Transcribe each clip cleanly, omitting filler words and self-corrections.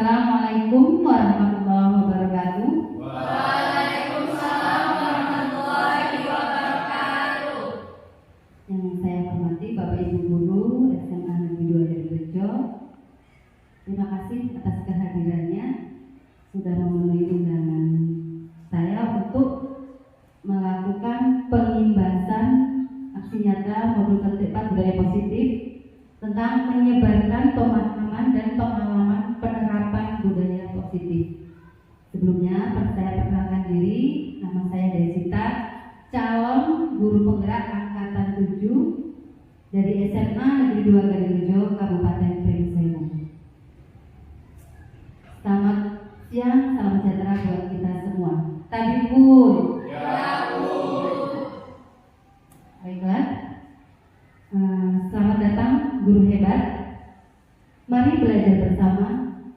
Assalamualaikum warahmatullahi wabarakatuh. Waalaikumsalam warahmatullahi wabarakatuh. Yang saya hormati Bapak Ibu Guru SMA Negeri 2 Rejo, terima kasih atas kehadirannya sudah memenuhi undangan saya untuk melakukan pengimbasan aksi nyata modul tertib budaya positif tentang menyebarkan pemahaman dan pengalaman penerapan budaya positif. Sebelumnya, saya perkenalkan diri, nama saya Desita, calon guru penggerak angkatan 7 dari SMA Negeri 2 Gadirejo, Kabupaten Pringsewu. Selamat siang, salam sejahtera buat kita semua. Tadi pun. Ya, Bu. Baiklah. Selamat datang guru hebat. Mari belajar bersama,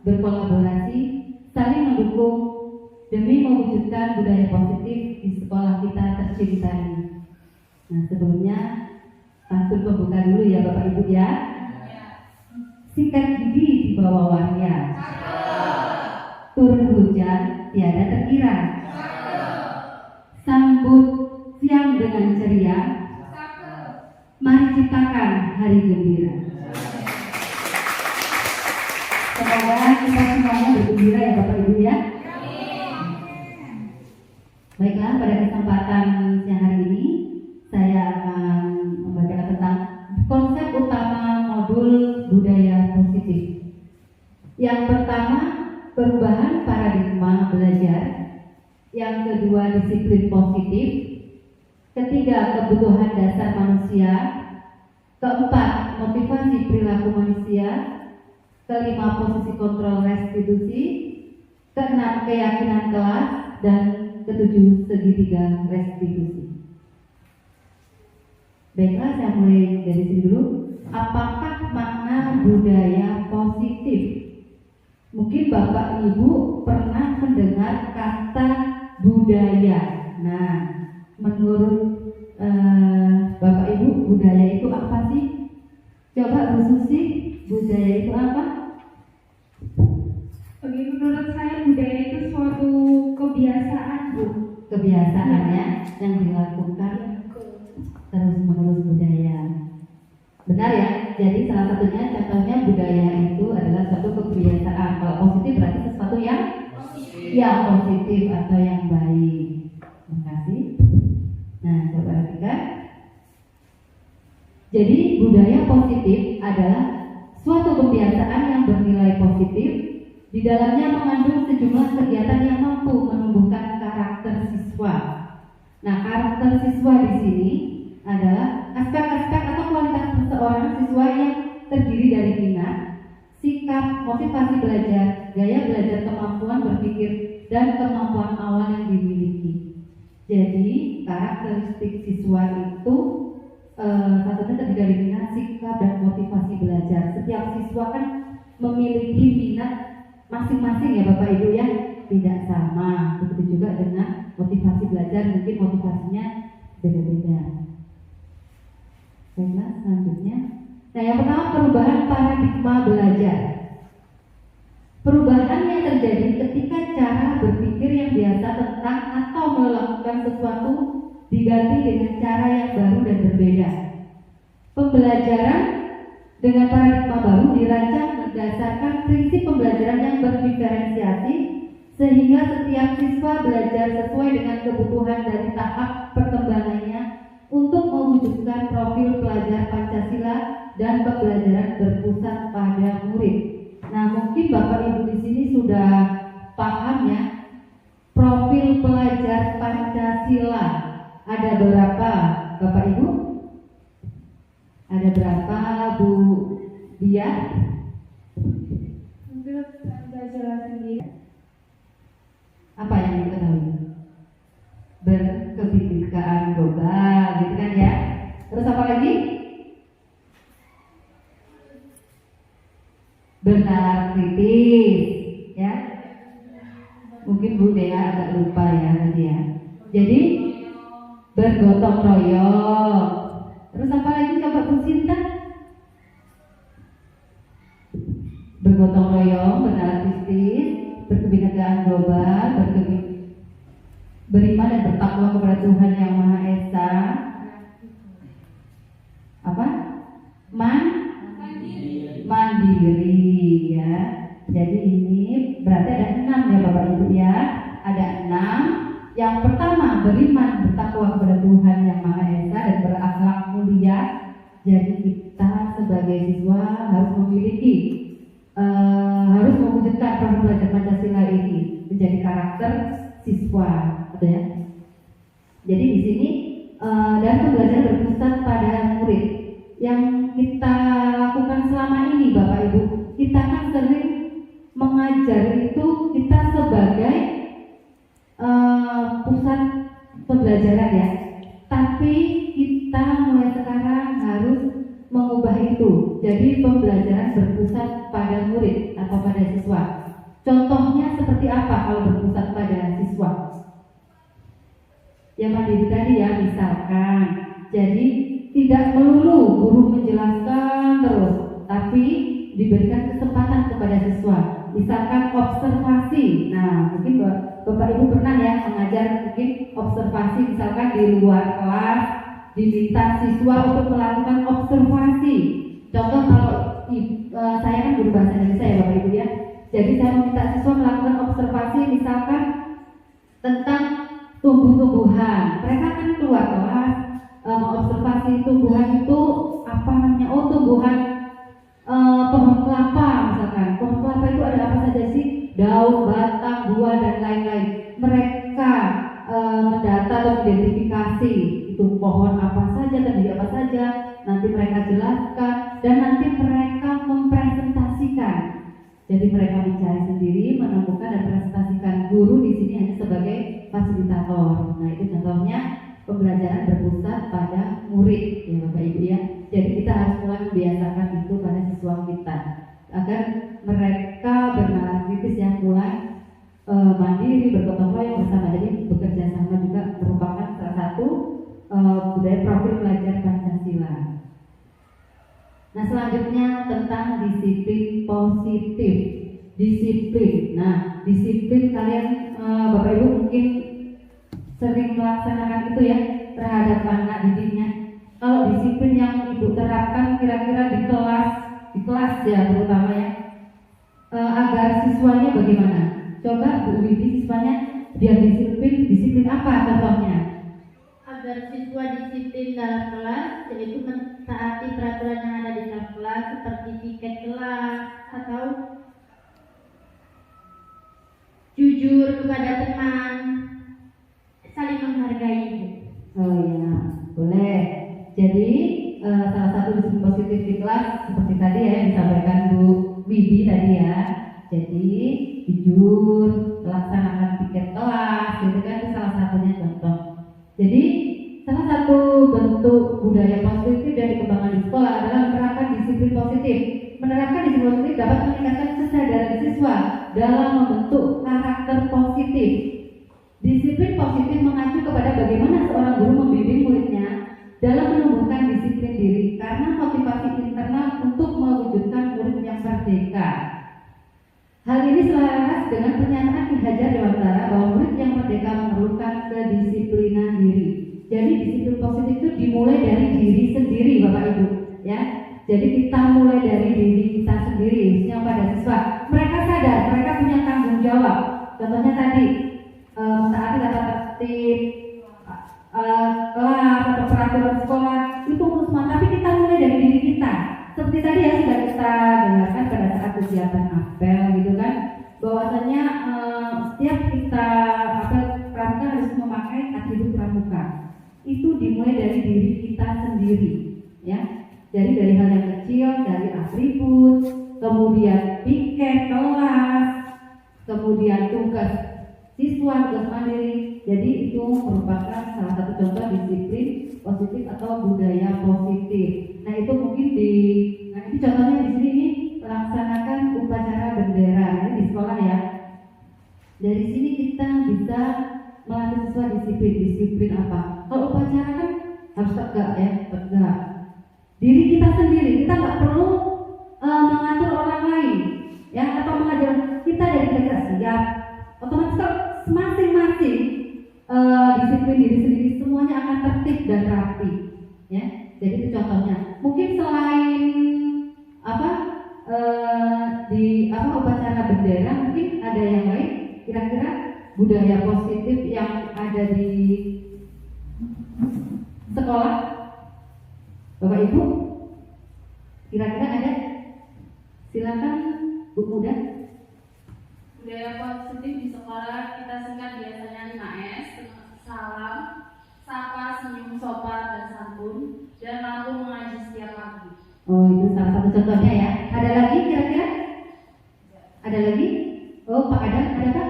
berkolaborasi, saling mendukung demi mewujudkan budaya positif di sekolah kita tercinta ini. Nah, sebelumnya pantun pembuka dulu ya Bapak Ibu ya. Sikat gigi di bawah waria. Turun hujan tiada terkira. Sambut siang dengan ceria. Mari ciptakan hari gembira. Semoga kita semuanya bergembira ya Bapak Ibu ya. Baiklah, pada kesempatan siang hari ini saya akan membacakan tentang konsep utama modul budaya positif. Yang pertama, perubahan paradigma belajar. Yang kedua, disiplin positif. Ketiga, kebutuhan dasar manusia. Keempat, motivasi perilaku manusia. Kelima, posisi kontrol restitusi. Keenam, keyakinan kelas. Dan ketujuh, segitiga restitusi. Baiklah, saya mulai dari sini dulu. Apakah makna budaya positif? Mungkin Bapak Ibu pernah mendengar kata budaya. Nah, menurut Bapak Ibu, budaya itu apa sih? Coba Bu Susi, budaya itu apa? Oke, menurut saya budaya itu suatu kebiasaan, Bu. Kebiasaannya yang dilakukan terus menerus budaya. Benar ya? Jadi salah satunya contohnya budaya itu adalah suatu kebiasaan. Kalau positif berarti sesuatu yang positif atau yang baik. Terima kasih. Nah, coba perhatikan. Jadi budaya positif adalah suatu kebiasaan yang bernilai positif. Di dalamnya mengandung sejumlah kegiatan yang mampu menumbuhkan karakter siswa. Nah, karakter siswa di sini adalah aspek-aspek atau kualitas seseorang siswa yang terdiri dari minat, sikap, motivasi belajar, gaya belajar, kemampuan berpikir, dan kemampuan awal yang dimiliki. Jadi karakteristik siswa itu satunya terdiri dari minat, sikap, dan motivasi belajar. Setiap siswa kan memiliki minat masing-masing ya Bapak Ibu ya, tidak sama. Begitu juga dengan motivasi belajar, mungkin motivasinya beda-beda. Baiklah, selanjutnya. Nah, yang pertama, perubahan paradigma belajar. Perubahan yang terjadi ketika cara berpikir yang biasa tentang atau melakukan sesuatu diganti dengan cara yang baru dan berbeda. Pembelajaran dengan paradigma baru dirancang berdasarkan prinsip pembelajaran yang berdiferensiasi sehingga setiap siswa belajar sesuai dengan kebutuhan dari tahap perkembangannya untuk mewujudkan profil pelajar Pancasila dan pembelajaran berpusat pada murid. Nah, mungkin Bapak Ibu di sini sudah paham ya, profil pelajar Pancasila ada berapa Bapak Ibu? Ada berapa Bu Dia? Menurut Pancasila sendiri, Apa yang diketahui? Berkebinekaan global, gitu kan ya? Terus apa lagi? Bernalar kritis, ya? Mungkin Bu Dea agak lupa ya tadi ya. Jadi bergotong royong. Terus apa lagi coba Bu Sinta? Bergotong royong, bernalar kritis, global, beriman dan bertakwa kepada Tuhan Yang Maha Esa. Apa? Mandiri ya. Jadi ini berarti ada 6 ya Bapak Ibu ya. Ada 6. Yang pertama, beriman bertakwa kepada Tuhan Yang Maha Esa dan berakhlak mulia. Jadi kita sebagai siswa harus memiliki harus mewujudkan program belajar Pancasila ini menjadi karakter siswa, gitu ya. Jadi di sini dan pembelajaran berpusat pada murid. Yang kita lakukan selama ini Bapak Ibu, kita kan sering mengajar itu kita sebagai pusat pembelajaran ya. Tapi kita mulai sekarang harus mengubah itu. Jadi pembelajaran berpusat pada murid atau pada siswa. Contohnya seperti apa kalau berpusat pada siswa? Yang mandiri tadi ya, misalkan. Jadi tidak melulu guru menjelaskan terus, tapi diberikan kesempatan kepada siswa. Misalkan observasi. Nah, mungkin Bapak Ibu pernah ya mengajar mungkin observasi, misalkan di luar kelas diminta siswa untuk melakukan observasi. Contoh kalau saya kan guru bahasa Indonesia ya Bapak Ibu ya. Jadi saya meminta siswa melakukan observasi misalkan tentang tumbuh-tumbuhan. Mereka kan keluar kelas mengobservasi tumbuhan itu apa namanya? Oh, tumbuhan pohon kelapa misalkan. Pohon kelapa itu ada apa saja sih? Daun, batang, buah dan lain-lain. Mereka mendata atau identifikasi itu pohon apa saja, terdiri apa saja. Nanti mereka jelaskan dan nanti mereka mempresentasikan. Jadi mereka mencari sendiri, menemukan dan presentasikan. Guru di sini hanya sebagai fasilitator. Nah, itu contohnya pembelajaran berpusat pada murid ya Bapak Ibu ya. Jadi kita harus mulai membiasakan itu pada siswa kita agar mereka bernalar kritis yang mulai mandiri, bergotong royong bersama. Jadi bekerja sama juga merupakan salah satu budaya profil belajar Pancasila. Nah, selanjutnya tentang disiplin positif. Disiplin. Nah, disiplin kalian Bapak Ibu mungkin sering melaksanakan itu ya terhadap anak didiknya. Kalau disiplin yang Ibu terapkan kira-kira di kelas ya terutama ya, agar siswanya bagaimana? Coba Bu Wibi, siswanya biar disiplin apa contohnya? Agar siswa disiplin dalam kelas, yaitu mentaati peraturan yang ada di dalam kelas seperti piket kelas atau jujur kepada teman, saling menghargai. Oh ya, boleh. Jadi salah satu disiplin positif di kelas seperti tadi ya yang disampaikan Bu Wibi tadi ya. Jadi jujur, melaksanakan piket kelas, gitu kan, itu salah satunya contoh. Jadi salah satu bentuk budaya positif yang dikembangkan di sekolah adalah menerapkan disiplin positif. Menerapkan disiplin positif dapat meningkatkan kesadaran siswa dalam membentuk karakter positif. Disiplin positif mengacu kepada bagaimana seorang guru membimbing muridnya dalam menumbuhkan disiplin diri karena motivasi internal untuk mewujudkan murid yang merdeka. Hal ini selaras dengan pernyataan Ki Hajar Dewantara bahwa murid yang merdeka memerlukan kedisiplinan diri. Jadi disiplin positif itu dimulai dari diri sendiri Bapak Ibu ya. Jadi kita mulai dari diri kita sendiri, khususnya pada siswa. Mereka sadar, mereka punya tanggung jawab. Contohnya tadi mentaati tata tertib kelas atau peraturan sekolah itu semua, tapi kita mulai dari diri kita. Seperti tadi ya sudah kita dengarkan pada saat kegiatan apel gitu kan, bahwasanya setiap kita apel pramuka harus memakai atribut pramuka. Itu dimulai dari diri kita sendiri ya. Jadi dari hal yang kecil, dari atribut, kemudian piket kelas, kemudian tugas siswa, tugas mandiri. Jadi itu merupakan salah satu contoh disiplin positif atau budaya positif. Nah itu mungkin ini contohnya di sini nih, melaksanakan upacara bendera ini di sekolah ya. Dari sini kita bisa melatih siswa disiplin apa? Kalau upacara kan harus tegak ya, tegak. Diri kita sendiri, kita nggak perlu mengatur orang lain ya, atau mengajar kita dari kita siap otomatis kalau masing-masing disiplin diri sendiri semuanya akan tertib dan rapi, ya. Jadi itu contohnya. Mungkin selain apa di upacara bendera, mungkin ada yang lain. Kira-kira budaya positif yang ada di sekolah, Bapak Ibu, kira-kira ada? Silakan Bu Muda. Budaya positif di sekolah kita singkat biasanya 5S: salam, sapa, senyum, sopan, dan santun, dan mampu mengaji setiap pagi. Oh, itu salah satu contohnya ya. Ada lagi kira-kira? Ada lagi? Oh, Pak Adam, ada Pak?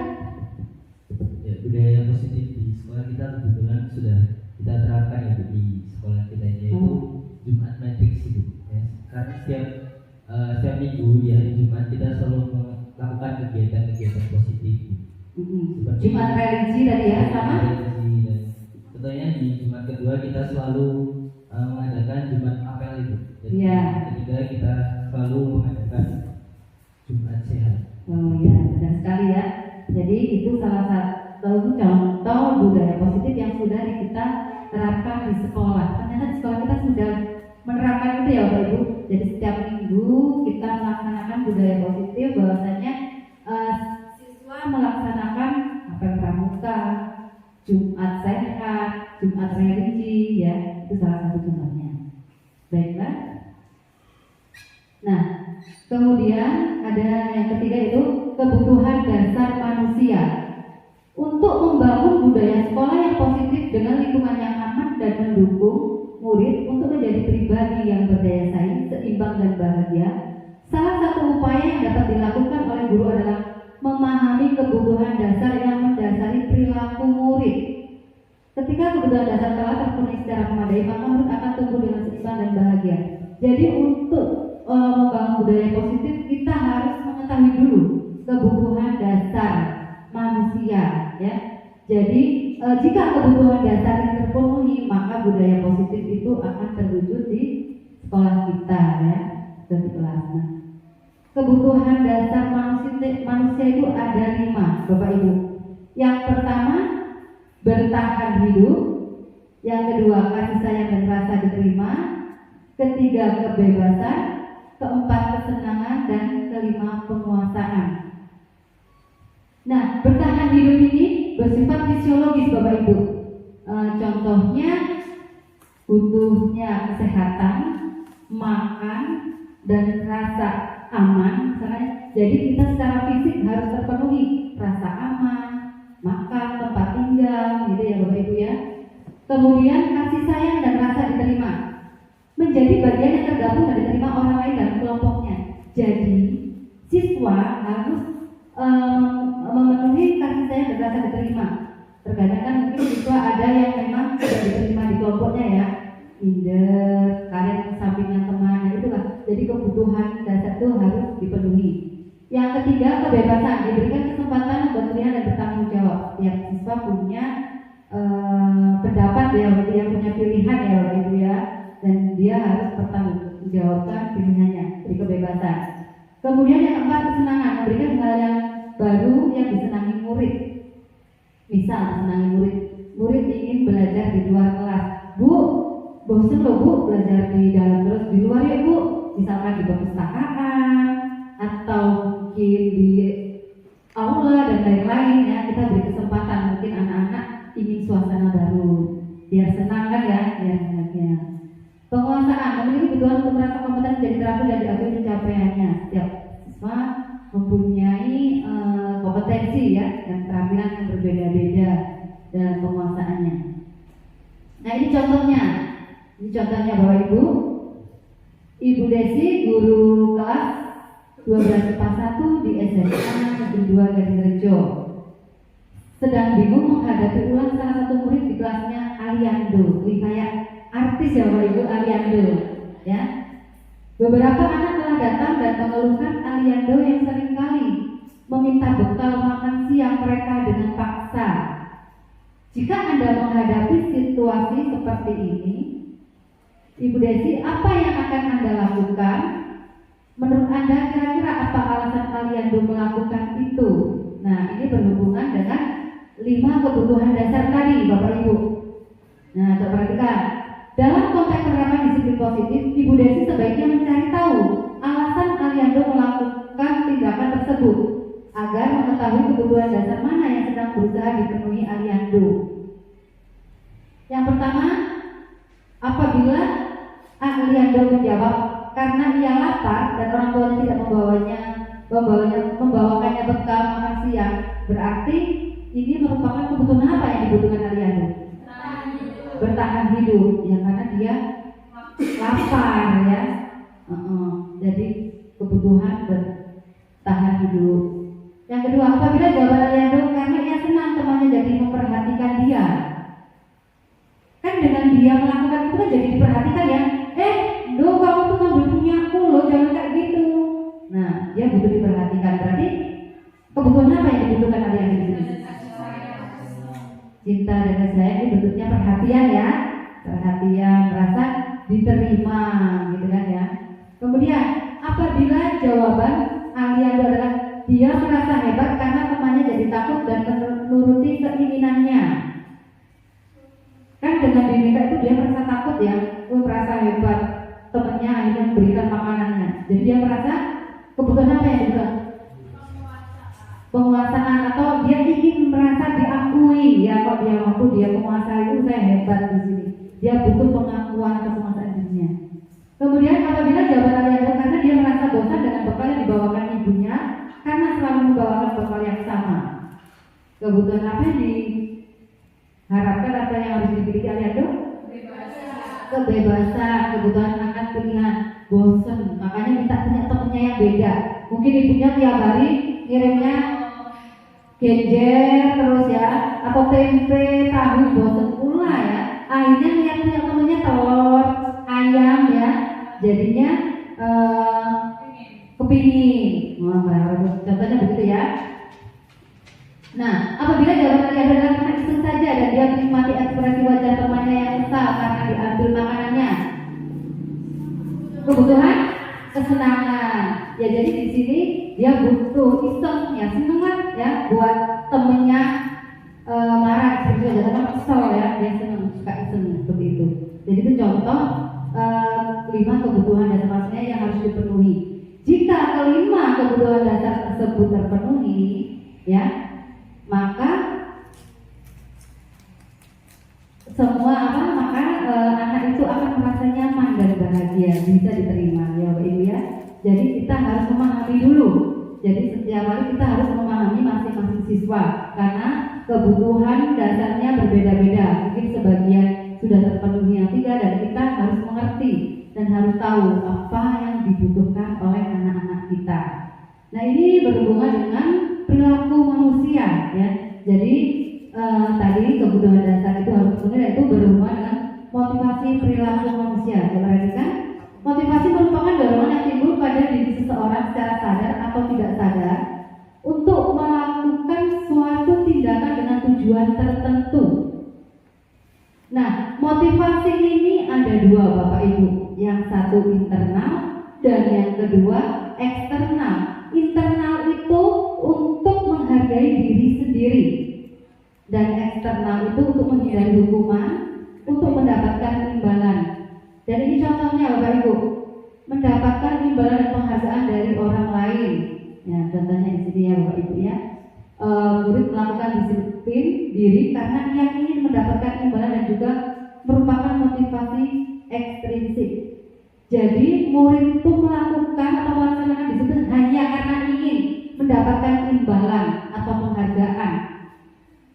Ya, budaya positif di sekolah kita kebetulan sudah kita terapkan ya di sekolah kita, yaitu Jumat Matrix itu. Ya. Karena setiap minggu di hari Jumat kita selalu melakukan kegiatan-kegiatan positif. Seperti Jumat religi tadi ya, sama? religi, dan contohnya di Jumat kedua kita selalu mengadakan Jumat apel itu. Jadi Iya. ketiga kita selalu mengadakan Jumat sehat. Oh ya, benar sekali ya. Jadi itu salah satu contoh budaya positif yang sudah kita terapkan di sekolah. Ternyata di sekolah kita sudah menerapkan itu ya Bapak Ibu. Jadi setiap minggu kita melaksanakan budaya positif, bahwasanya siswa melaksanakan apel pramuka, Jumat sehat, Jumat religi, ya itu salah satu contohnya. Baiklah. Nah, kemudian ada yang ketiga itu kebutuhan dasar manusia. Untuk membangun budaya sekolah yang positif dengan lingkungan yang aman dan mendukung murid untuk menjadi pribadi yang berdaya saing, seimbang dan bahagia, salah satu upaya yang dapat dilakukan oleh guru adalah memahami kebutuhan dasar yang mendasari perilaku murid. Ketika kebutuhan dasar telah terpenuhi secara memadai, maka murid akan tumbuh dengan seimbang dan bahagia. Jadi untuk membangun budaya positif, kita harus mengetahui dulu kebutuhan dasar manusia, ya. Jadi jika kebutuhan dasar ini terpenuhi, maka budaya positif itu akan terwujud di sekolah kita, ya, dan di kelas. Nah, kebutuhan dasar manusia itu ada 5, Bapak Ibu. Yang pertama, bertahan hidup. Yang kedua, kasih sayang dan rasa diterima. Ketiga, kebebasan. Keempat, kesenangan. Dan kelima, penguasaan. Nah, bertahan hidup ini bersifat fisiologis Bapak Ibu. Contohnya butuhnya kesehatan, makan, dan rasa aman. Misalnya, jadi kita secara fisik harus terpenuhi rasa aman, makan, tempat tinggal, gitu ya Bapak Ibu ya. Kemudian kasih sayang dan rasa diterima menjadi bagian yang tergabung dan diterima orang lain dalam kelompoknya. Jadi siswa harus memenuhi kasih sayang dan rasa diterima. Terkadang kan mungkin siswa ada yang memang tidak diterima di kelompoknya ya, minder, kalian sampingan teman, itu lah. Jadi kebutuhan dasar itu harus dipenuhi. Yang ketiga, kebebasan, diberikan kesempatan membuat pilihan dan bertanggung jawab. Setiap siswa punya pendapat ya, dia punya pilihan ya Bapak Ibu ya, dan dia harus bertanggung jawabkan pilihannya, jadi kebebasan. Kemudian yang keempat, kesenangan, memberikan hal yang baru yang disenangi murid. Misal disenangi murid ingin belajar di luar kelas. Bu, bosan loh Bu belajar di dalam, terus di luar ya Bu, misalkan di perpustakaan atau mungkin di aula dan lain-lain ya. Kita beri kesempatan, mungkin anak-anak ingin suasana baru, biar senang kan ya, biar bahagia. Penguasaan, memiliki kebutuhan untuk merasa kompeten menjadi terampil dan diakui pencapaiannya. Setiap siswa mempunyai kompetensi ya dan keterampilan yang berbeda-beda dalam penguasaannya. Nah ini contohnya Bapak Ibu. Ibu Desi, guru kelas 12 IPA 1 di SMA Negeri 2 Gadingrejo, sedang bingung menghadapi ulang salah satu murid di kelasnya Aliando. Ini kayak artis ya Bapak Ibu, Aliando ya. Beberapa anak telah datang dan mengeluhkan Aliando yang seringkali meminta bekal makan siang mereka dengan paksa. Jika Anda menghadapi situasi seperti ini, Ibu Desi, apa yang akan Anda lakukan? Menurut Anda kira-kira apa alasan Aliando melakukan itu? Nah, ini berhubungan dengan 5 kebutuhan dasar tadi, Bapak Ibu. Nah, coba perhatikan. Dalam konteks penerapan disiplin positif, Ibu Desi sebaiknya mencari tahu alasan Aliando melakukan tindakan tersebut agar mengetahui kebutuhan dasar mana yang sedang berusaha dipenuhi Aliando. Yang pertama, apabila Aliando menjawab karena ia lapar dan orang tuanya tidak membawakannya bekal makan siang, berarti ini merupakan kebutuhan apa yang dibutuhkan Aliando? Bertahan hidup, ya, karena dia lapar, ya. Jadi kebutuhan bertahan hidup. Yang kedua, apabila jawaban Aliando karena ia senang temannya jadi memperhatikan dia. Kan dengan dia melakukan itu kan jadi diperhatikan, ya. Kamu tuh ngambil punya aku loh, jangan kayak gitu. Nah, dia butuh diperhatikan. Berarti kebutuhan apa yang dibutuhkan Aliando di sini? Cinta dan kasih sayang ini bentuknya perhatian, ya. Perhatian, merasa diterima, gitu kan, ya. Kemudian, apabila jawaban Aliando adalah dia merasa hebat karena temannya jadi takut dan menuruti keinginannya. Kan dengan diminta itu dia merasa takut, ya. Merasa hebat, temannya akhirnya memberikan makanannya. Jadi dia merasa kebutuhan apa yang dibutuhkan? Penguasaan, atau dia ingin merasa diakui, ya. Kok dia mampu, dia penguasa itu, saya hebat di sini. Dia butuh pengakuan atau penguasaan dirinya. Kemudian apabila jawaban Aliando karena dia merasa bosan dengan bekal yang dibawakan ibunya karena selalu membawakan bekal yang sama. Kebutuhan apa yang diharapkan atau yang harus dimiliki Aliando? Kebebasan, kebutuhan akan pilihan, bosan, makanya minta punya temennya yang beda. Mungkin ibunya tiap hari ngirimnya genjer terus, ya, atau tempe, tahu, bosan pula, ya. Akhirnya lihat punya temennya telur, ayam, ya, jadinya kepingin. Contohnya begitu, ya. Nah, apabila jawaban Aliando adalah karena iseng saja dan dia menikmati ekspresi wajah temannya yang kesal karena diambil makanannya, kebutuhan kesenangan, ya. Jadi di sini dia butuh iseng, ya, seneng lah, ya, buat temennya marah, seperti itu, karena kesel, ya, dia seneng, suka iseng, seperti itu. Jadi itu contoh 5 kebutuhan dasar manusia yang harus dipenuhi. Jika kelima kebutuhan dasar tersebut terpenuhi, ya, maka anak itu akan merasa nyaman dan bahagia, bisa diterima, ya Bapak Ibu, ya. Jadi kita harus memahami dulu. Jadi setiap hari kita harus memahami masing-masing siswa karena kebutuhan dasarnya berbeda-beda. Mungkin sebagian sudah terpenuhi, yang tidak, dan kita harus mengerti dan harus tahu apa yang dibutuhkan oleh anak-anak kita. Nah, ini berhubungan dengan perilaku manusia, ya. Jadi tadi kebutuhan dasar itu harus terpenuhi, dan itu berhubungan dengan motivasi perilaku manusia. Coba perhatikan, motivasi merupakan dorongan yang timbul pada diri seseorang secara sadar atau tidak sadar untuk melakukan suatu tindakan dengan tujuan tertentu. Nah, motivasi ini ada 2, Bapak Ibu. Yang satu internal dan yang kedua eksternal. Internal itu untuk menghargai diri sendiri, dan eksternal itu untuk menghindari hukuman, untuk mendapatkan imbalan. Dan ini contohnya, Bapak Ibu, mendapatkan imbalan dan penghargaan dari orang lain. Ya, contohnya di sini, ya Bapak Ibu, ya. Murid melakukan disiplin diri karena ia ingin mendapatkan imbalan dan juga merupakan motivasi ekstrinsik. Jadi murid itu melakukan atau melaksanakan disiplin hanya karena ingin mendapatkan imbalan atau penghargaan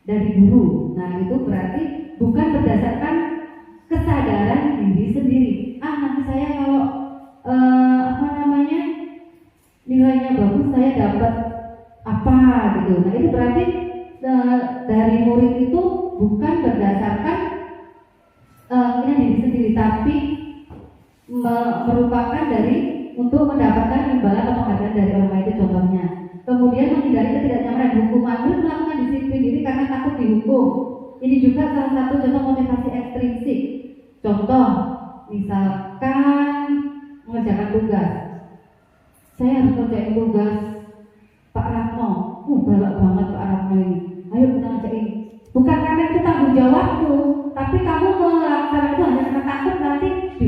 dari guru. Nah, itu berarti bukan berdasarkan kesadaran diri sendiri. Nanti saya kalau nilainya bagus, saya dapat apa gitu. Nah, itu berarti dari murid itu bukan berdasarkan ini diri sendiri, tapi merupakan dari untuk mendapatkan imbalan atau penghargaan dari orang lain, itu contohnya. Kemudian menghindari ketidaknyamanan hukuman, melakukan disiplin diri karena takut dihukum. Ini juga salah satu contoh motivasi ekstrinsik. Contoh, misalkan mengerjakan tugas. Saya harus kerjain tugas Pak Ratno, galak banget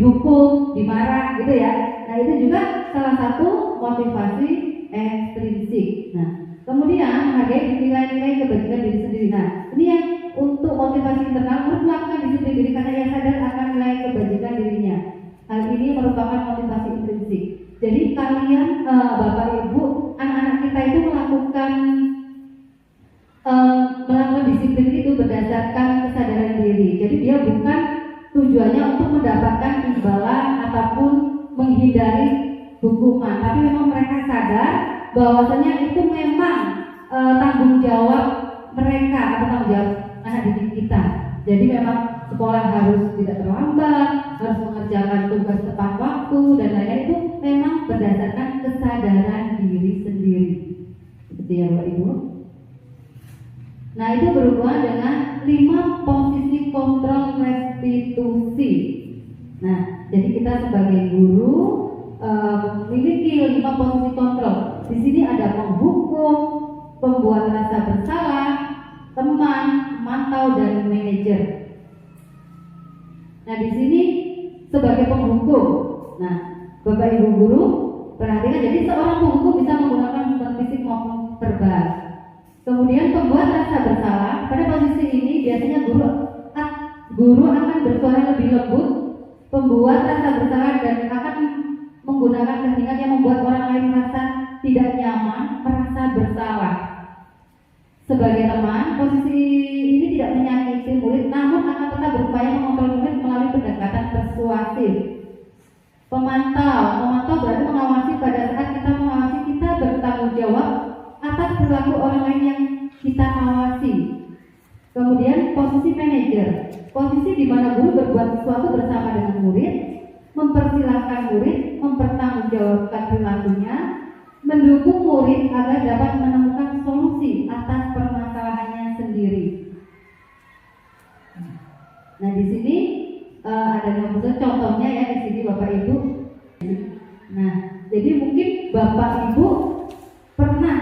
dihukum, dimarah gitu ya. Nah itu juga salah satu motivasi ekstrinsik. Nah kemudian menghargai nilai-nilai kebajikan diri sendiri. Nah ini yang untuk motivasi internal harus melakukan disiplin diri karena ia sadar akan nilai kebajikan dirinya. Hal ini merupakan motivasi intrinsik. Jadi kalian Bapak Ibu, anak-anak kita itu melakukan disiplin itu berdasarkan kesadaran diri. Jadi dia bukan tujuannya untuk mendapatkan imbalan ataupun menghindari hukuman, tapi memang mereka sadar bahwasanya itu memang tanggung jawab mereka atau tanggung jawab anak didik kita. Jadi memang sekolah harus tidak terlambat, harus mengerjakan tugas tepat waktu dan lain-lain, itu memang berdasarkan kesadaran diri sendiri. Seperti ya Bapak Ibu. Nah itu berhubungan dengan 5 posisi kontrol restitusi. Nah jadi kita sebagai guru memiliki 5 posisi kontrol. Di sini ada penghukum, pembuat rasa bersalah, teman, pemantau, dan manajer. Nah di sini sebagai penghukum. Nah Bapak Ibu guru perhatikan, jadi seorang penghukum bisa menggunakan sumber fisik maupun verbal. Kemudian pembuat rasa bersalah, pada posisi ini biasanya guru akan bersuara lebih lembut, pembuat rasa bersalah dan akan menggunakan kehendak yang membuat orang lain merasa tidak nyaman, merasa bersalah. Sebagai teman, posisi ini tidak menyakiti murid, namun akan tetap berupaya mengontrol murid melalui pendekatan persuasif. Pemantau berarti mengawasi. Pada saat kita mengawasi, kita bertanggung jawab atas perilaku orang lain yang kita awasi. Kemudian posisi manajer, posisi di mana guru berbuat sesuatu bersama dengan murid, mempersilahkan murid, mempertanggungjawabkan perilakunya, mendukung murid agar dapat menemukan solusi atas permasalahannya sendiri. Nah di sini ada contohnya ya di sini Bapak Ibu. Nah jadi mungkin Bapak Ibu pernah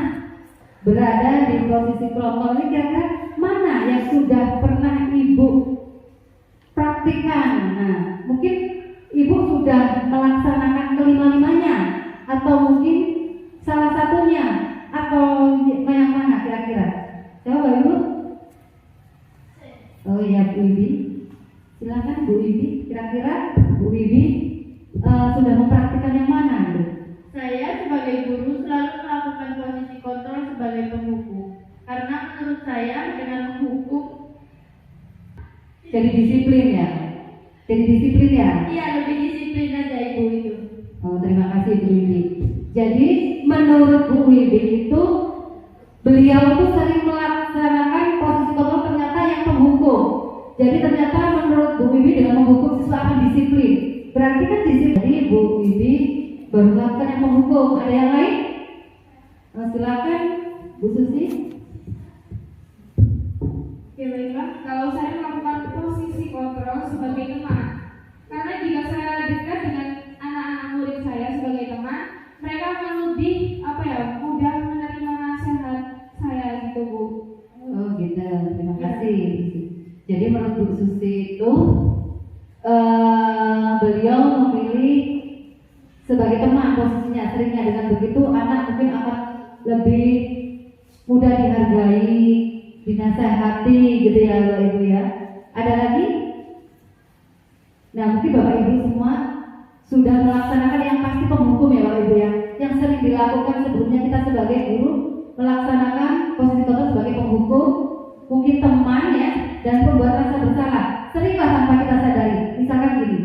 berada di posisi kontrol ini, kira-kira mana yang sudah pernah Ibu praktikkan? Nah, mungkin Ibu sudah melaksanakan kelima-limanya, atau mungkin salah satunya, atau yang mana kira-kira? Coba Ibu. Oh iya Bu Ibi, silakan Bu Ibi. Kira-kira Bu Ibi sudah mempraktikkan yang mana? Ibu? Saya sebagai guru selalu melakukan posisi kontrol sebagai penghukum, karena menurut saya dengan menghukum jadi disiplin ya. Iya, lebih disiplin aja Ibu itu. Oh, terima kasih Bu Wibi. Jadi menurut Bu Wibi itu beliau itu sering melaksanakan posisi kontrol ternyata yang penghukum. Jadi ternyata menurut Bu Wibi dengan menghukum siswa akan disiplin. Berarti kan disiplin. Jadi Bu Wibi baru melakukan yang menghukum. Ada yang lain? Silakan Bu Susi. Oke baiklah, kalau saya melakukan posisi kontrol sebagai teman, karena jika saya dekat dengan anak-anak murid saya sebagai teman, mereka akan lebih mudah menerima nasihat saya gitu Bu. Oh gitu, terima kasih. Jadi menurut Bu Susi itu beliau memilih sebagai teman posisinya, seringnya dengan begitu anak mungkin akan lebih mudah dihargai, dinasehati gitu ya Bapak Ibu ya. Ada lagi? Nah mungkin Bapak Ibu semua sudah melaksanakan yang pasti penghukum ya Bapak Ibu ya, yang sering dilakukan sebelumnya kita sebagai guru melaksanakan posisi kontrol sebagai penghukum, mungkin teman ya, dan pembuat rasa bersalah. Seringlah tanpa kita sadari. Misalkan gini,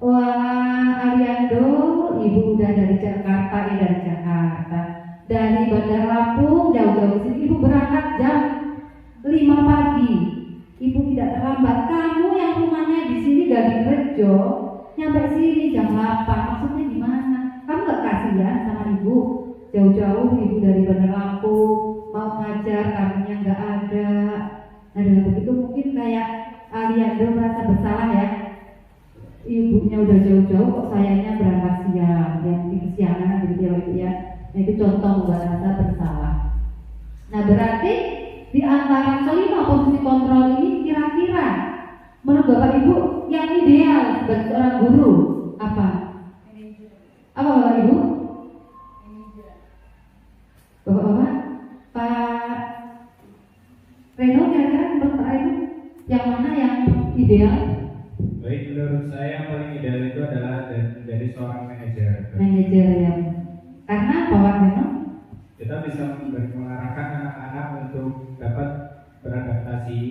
wah Ariando, Ibu udah dari Jakarta, dari Bandar Lampung jauh-jauh sini, Ibu berangkat jam 5 pagi. Ibu tidak terlambat. Kamu yang rumahnya di sini Gadingrejo, nyampe sini jam 8. Maksudnya gimana? Kamu gak kasihan sama Ibu? Jauh-jauh Ibu dari Bandar Lampung mau ngajar, kamunya gak ada. Nah dengan begitu mungkin kayak Aliando merasa bersalah ya. Ibunya udah jauh-jauh kok sayanya berangkat siang, ya mungkin kesiangan gitu ya Ibu ya. Nah itu contoh membuat rasa bersalah. Nah berarti di antara kelima posisi kontrol ini kira-kira menurut Bapak Ibu yang ideal sebagai seorang guru apa? Apa Bapak Ibu? Bapak-bapak, Pak Reno kira-kira menurut Pak Reno yang mana yang ideal? Baik, menurut saya yang paling ideal itu adalah dari seorang manajer. Manajer ya. Karena Pak Reno Kita bisa mengarahkan anak-anak untuk dapat beradaptasi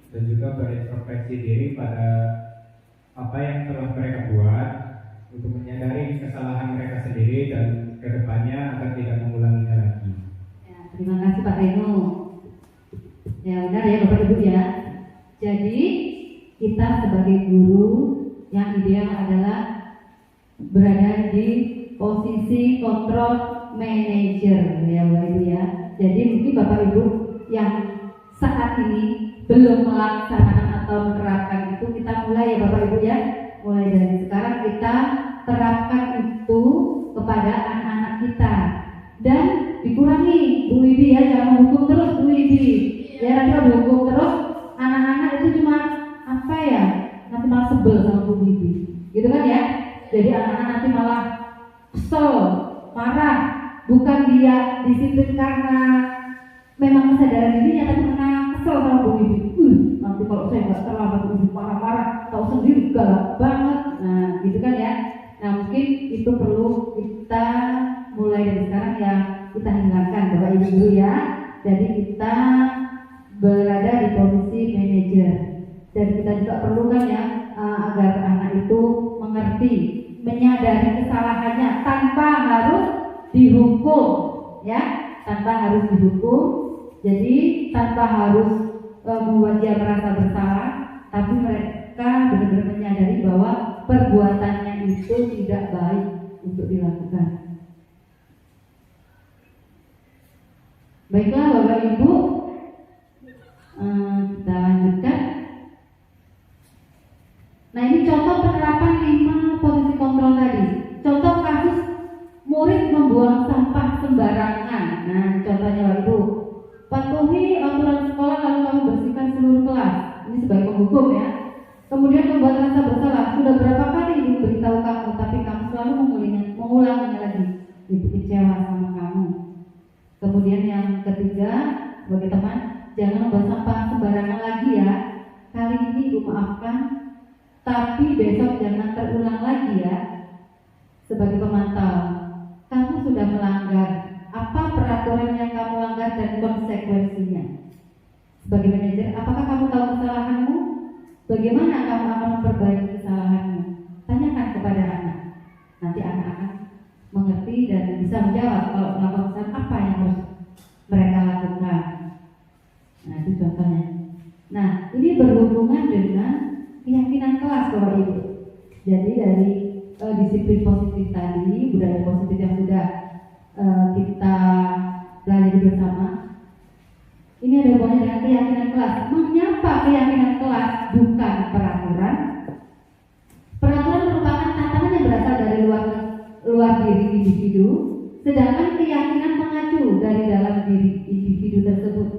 dan juga berintrospeksi diri pada apa yang telah mereka buat, untuk menyadari kesalahan mereka sendiri dan kedepannya agar tidak mengulanginya lagi. ya, terima kasih Pak Reno. Ya benar ya Bapak Ibu ya. Jadi kita sebagai guru yang ideal adalah berada di posisi kontrol manager ya Bapak Ibu ya. Jadi mungkin Bapak Ibu yang saat ini belum melaksanakan atau menerapkan itu, kita mulai ya Bapak Ibu ya. Mulai dari sekarang kita terapkan itu kepada anak-anak kita. Dan dikurangi Bu Wibi ya, jangan menghukum terus Bu Wibi. Ya nanti kalau dihukum terus anak-anak itu cuma apa ya? Nanti malah sebel sama Bu Wibi. Gitu kan ya? Jadi anak-anak nanti malah kesel, marah. Bukan dia disiplin karena memang kesadaran dirinya, tapi karena kesel sama Bu Wibi. Nanti kalau saya nggak terlambat Bu Wibi marah-marah, tahu sendiri galak banget. Nah, gitu kan ya. Nah, mungkin itu perlu kita mulai dari sekarang ya, kita hindarkan Bapak Ibu dulu ya. Jadi kita berada di posisi manajer. Dan kita juga perlu kan ya, agar anak itu mengerti, menyadari kesalahannya tanpa harus dihukum ya, tanpa harus dihukum. Jadi tanpa harus membuat dia merasa bersalah, tapi mereka benar-benar menyadari bahwa perbuatannya itu tidak baik untuk dilakukan. Baiklah Bapak Ibu, kita lanjutkan. Nah ini contoh penerapan 5 posisi kontrol tadi. Contoh kasus murid membuang sampah sembarangan. Nah contohnya Bapak Ibu, patuhi aturan sekolah lalu kamu bersihkan seluruh kelas. Ini sebagai penghukum ya. Kemudian membuat rasa bersalah. Sudah berapa kali ibu beritahu kamu, tapi kamu selalu mengulanginya lagi. Ibu kecewa sama kamu. Kemudian yang ketiga, sebagai teman, jangan membuang sampah sembarangan lagi ya. Kali ini ibu maafkan, tapi besok jangan terulang lagi ya. Sebagai pemantau, kamu sudah melanggar. Apa peraturan yang kamu langgar dan konsekuensinya? Sebagai manajer, apakah kamu tahu kesalahanmu? Bagaimana kamu akan memperbaiki kesalahanmu? Tanyakan kepada anak. Nanti anak akan mengerti dan bisa menjawab kalau melakukan kesalahan apa yang harus mereka lakukan. Nah itu contohnya. Nah ini berhubungan dengan keyakinan kelas Bapak Ibu. Jadi dari disiplin positif tadi, budaya positif yang sudah kita pelajari bersama, ini ada hubungannya dengan keyakinan kelas. Mengapa keyakinan kelas bukan peraturan? Peraturan merupakan tatanan yang berasal dari luar diri individu, sedangkan keyakinan mengacu dari dalam diri individu tersebut.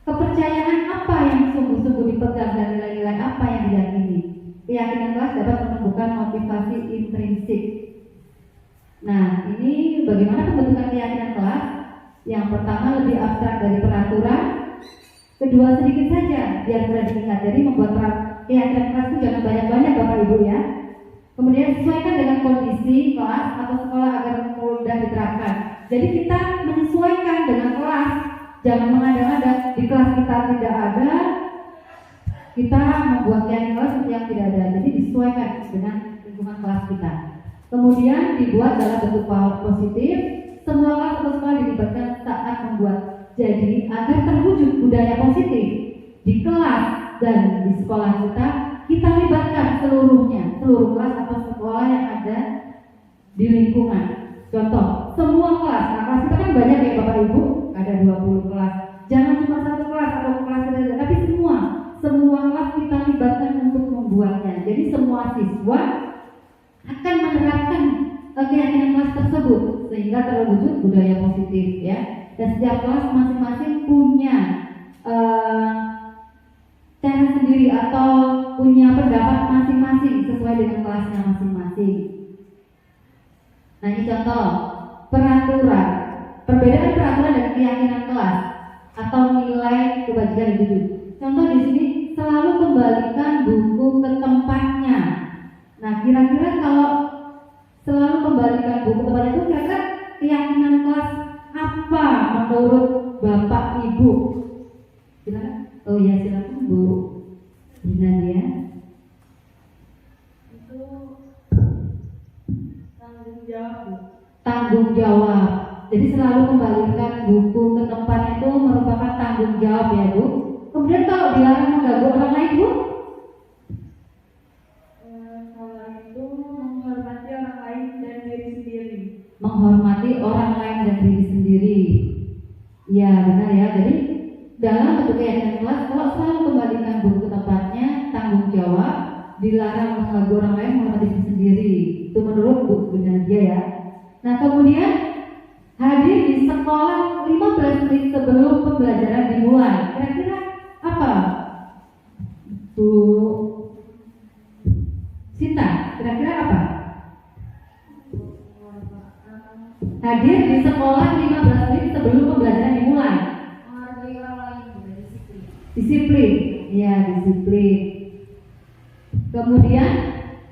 Kepercayaan apa yang sungguh-sungguh dipegang dan nilai-nilai apa yang diyakini? Keyakinan kelas dapat menentukan motivasi intrinsik. Nah, ini bagaimana pembentukan keyakinan kelas? Yang pertama lebih abstrak dari peraturan, kedua sedikit saja biar mudah diingat. Jadi membuat keyakinan kelas itu jangan banyak-banyak Bapak Ibu ya. Kemudian sesuaikan dengan kondisi kelas atau sekolah agar mudah diterapkan. Jadi kita menyesuaikan dengan kelas, jangan mengada-ngada di kelas kita tidak ada, kita membuat keyakinan kelas yang tidak ada. Jadi disesuaikan dengan lingkungan kelas kita. Kemudian dibuat dalam bentuk positif. Semua kelas atau sekolah dilibatkan saat membuat. Jadi agar terwujud budaya positif di kelas dan di sekolah kita libatkan seluruhnya, seluruh kelas atau sekolah yang ada di lingkungan. Contoh, semua kelas. Nah, kelas kita kan banyak ya Bapak Ibu, ada 20 kelas. Jangan cuma satu kelas atau kelas saja, tapi semua kelas kita libatkan untuk membuatnya. Jadi semua siswa akan menerapkan keyakinan kelas tersebut sehingga terwujud budaya positif ya. Dan setiap kelas masing-masing punya cara sendiri atau punya pendapat masing-masing sesuai dengan kelasnya masing-masing. Nah ini contoh peraturan, perbedaan peraturan dan keyakinan kelas atau nilai kebajikan individu. Contoh di sini selalu kembalikan buku ke tempatnya. Nah kira-kira kalau selalu kembalikan buku ke tempatnya itu kira-kira keyakinan kelas apa menurut Bapak Ibu? Silakan. Oh ya silakan Bu Nadia. Itu tanggung jawab, Bu. Tanggung jawab. Jadi selalu kembalikan buku ke tempatnya itu merupakan tanggung jawab ya Bu. Kemudian kalau dilarang mengganggu orang lain Bu? Kalau itu menghormati orang lain dan diri sendiri. Menghormati orang lain dan diri sendiri. Ya benar ya. Jadi dalam bentuk keyakinan kelas kalau selalu kembalikan buku ke tempatnya tanggung jawab, dilarang mengganggu orang lain, menghormati diri sendiri. Itu menurut Bu Nadia ya. Nah kemudian hadir di sekolah 15 menit sebelum pembelajaran dimulai. Kira-kira apa? Bu Sinta, kira-kira apa? Hadir di sekolah 15 menit sebelum pembelajaran dimulai. Menghargai orang lain, juga disiplin. Disiplin, ya disiplin. Kemudian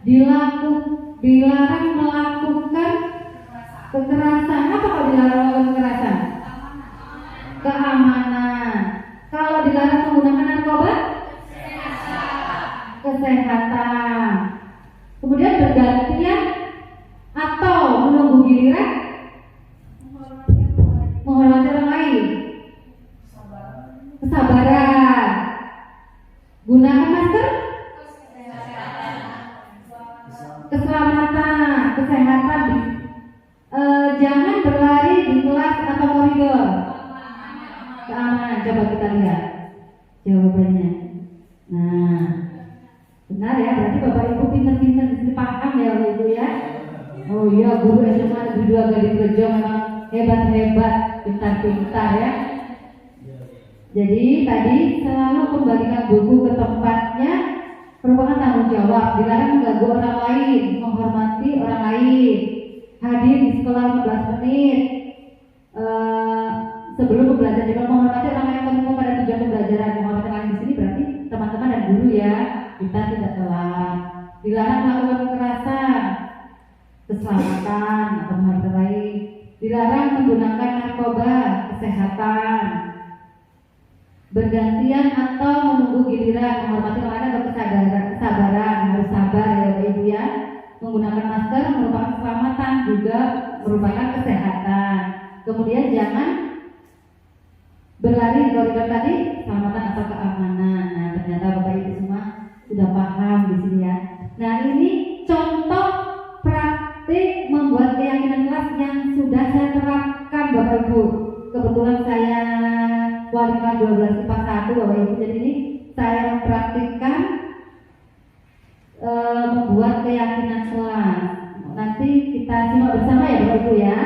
dilarang melakukan kekerasan. Apa kalau dilarang melakukan kekerasan? Keamanan. Kalau dilarang menggunakan narkoba? Kesehatan. Kemudian bergantian atau menunggu giliran? Menghormati orang lain. Kesabaran. Gunakan masker? Keselamatan, kesehatan. Jangan berlari di kelas atau koridor. Keamanan. Coba kita lihat jawabannya. Nah, benar ya. Berarti Bapak Ibu pintar-pintar di sini, paham ya Bapak Ibu ya. Oh iya, guru SMA Negeri 2 Gading-Rejo memang hebat-hebat, pintar-pintar ya. Jadi tadi selalu kembalikan buku ke tempatnya merupakan tanggung jawab. Dilarang mengganggu orang lain, menghormati orang lain. Hadir di sekolah 15 menit sebelum pembelajaran. Jadi menghormati orang lain yang pada tujuan pembelajaran. Menghormati orang lain di sini berarti teman-teman dan guru ya. Kita tidak telat. Dilarang melakukan kekerasan, keselamatan atau hal lain. Dilarang menggunakan narkoba, kesehatan. Bergantian atau menunggu giliran, menghormati orang lain atau kesabaran, harus sabar ya Bapak Ibu ya. Menggunakan masker merupakan keselamatan, juga merupakan kesehatan. Kemudian jangan berlari di koridor tadi, keselamatan atau keamanan. Nah ternyata Bapak Ibu semua sudah paham di sini ya. Nah ini contoh praktik membuat keyakinan kelas yang sudah saya terapkan Bapak Ibu. Kebetulan saya wali kelas 12 IPA 1 Bapak Ibu, jadi ini saya praktikkan membuat keyakinan kelas. Nanti kita simak bersama ya Bapak Ibu ya.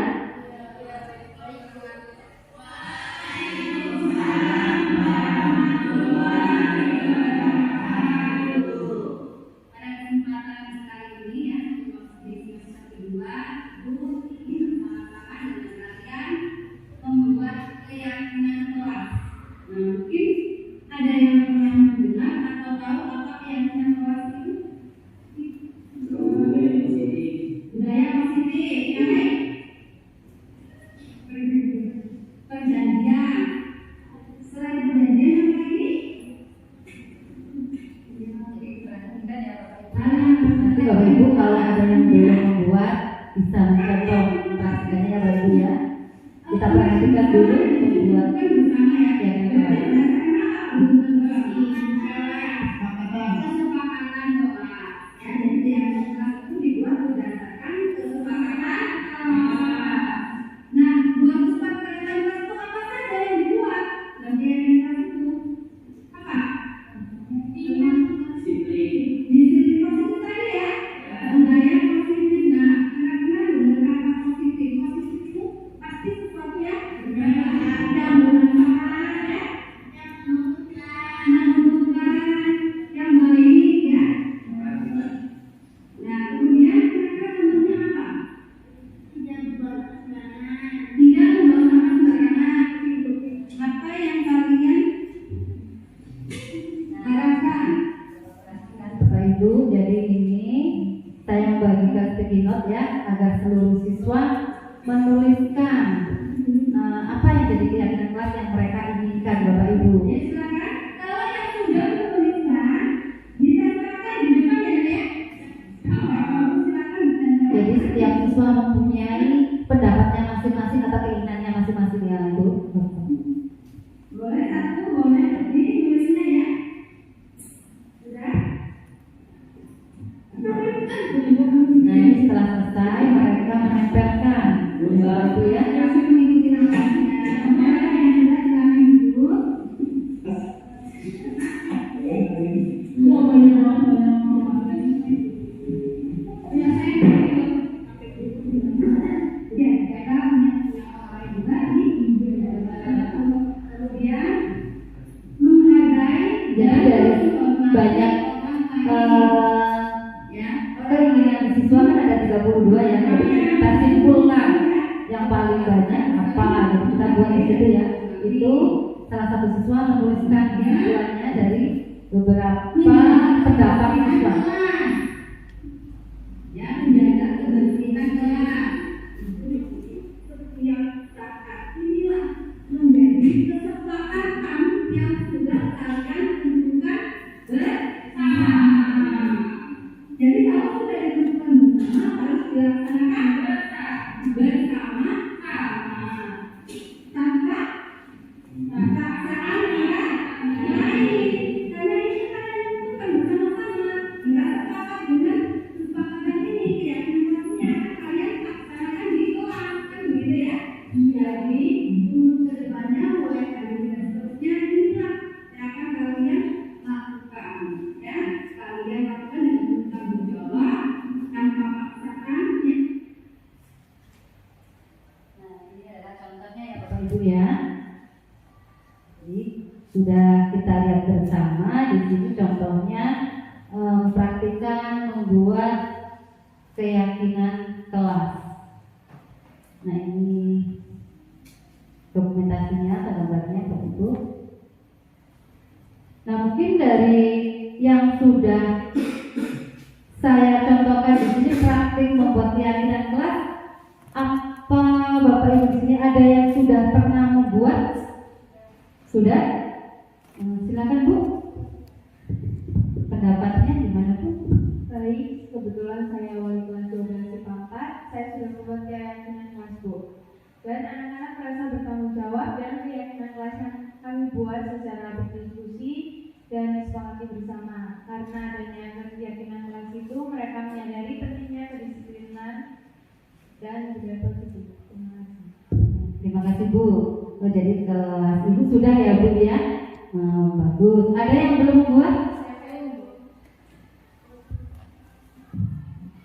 Nanti Bapak Ibu kalau ada yang belum membuat bisa mencontoh praktiknya ya Bapak Ibu ya. Kita perhatikan dulu membuat keyakinan kelas. bagi ke sticky note ya, agar seluruh siswa menuliskan apa yang jadi keyakinan kelas yang mereka inginkan, Bapak Ibu. Ya, silakan. Kalau yang sudah menuliskan, ditempelkan di depan ya, Dek. Silakan ditempelkan. Jadi setiap siswa mempunyai pendapatnya masing-masing atau keinginannya masing-masing ya, Ibu. Boleh satu, boleh lebih tulisnya ya. Sudah? Nah ini setelah selesai mereka menempelkan, Bapak Ibu ya. Langsung mengikuti langkahnya. Orang yang sudah silakan duduk. Ya, saya ya, kita punya orang juga nih. Kemudian menghargai Jadi dari banyak ya. keinginan siswa kan ada 32 yang kita simpulkan yang paling banyak apa, jadi kita buat di situ ya. Itu salah satu siswa menuliskan kesimpulannya dari beberapa pendapat siswa. Ya, menjaga kebersihan kelas. Setiap saat inilah menjadi kesepakatan yang sudah kalian tentukan bersama. Jadi kalau sudah ditentukan bersama harus dilaksanakan bersama-sama tanpa paksaan yang lain. Karena ini kalian tentukan bersama-sama. Nggak sepakat dengan kesepakatan ini, keyakinannya kalian laksanakan di kelas kan begitu ya. Jadi untuk kedepannya mulai hari ini dan seterusnya inilah yang akan kalian lakukan ya. Kalian lakukan dengan bertanggung jawab tanpa paksaan ya. Nah ini adalah contohnya ya Bapak Ibu ya. Jadi sudah kita lihat bersama di sini contohnya praktikan membuat keyakinan kelas. Nah ini dokumentasinya atau gambarnya Bapak Ibu. Nah mungkin dari yang sudah saya contohkan di sini praktik membuat keyakinan kelas, apa Bapak Ibu di sini ada yang sudah pernah membuat? Sudah? Silakan Bu. Pendapatnya gimana Bu? Baik, kebetulan saya wali kelas 12 4, saya sudah membuat keyakinan kelas Bu. Dan anak-anak merasa bertanggung jawab dan keyakinan kelas yang kami buat secara berdiskusi dan disepakati bersama. Karena adanya keyakinan kelas itu, mereka menyadari pentingnya kedisiplinan dan budaya positif. Terima kasih. Terima kasih Bu. Oh, jadi kelas Ibu sudah ya Bu ya? Bagus. Ada yang belum membuat?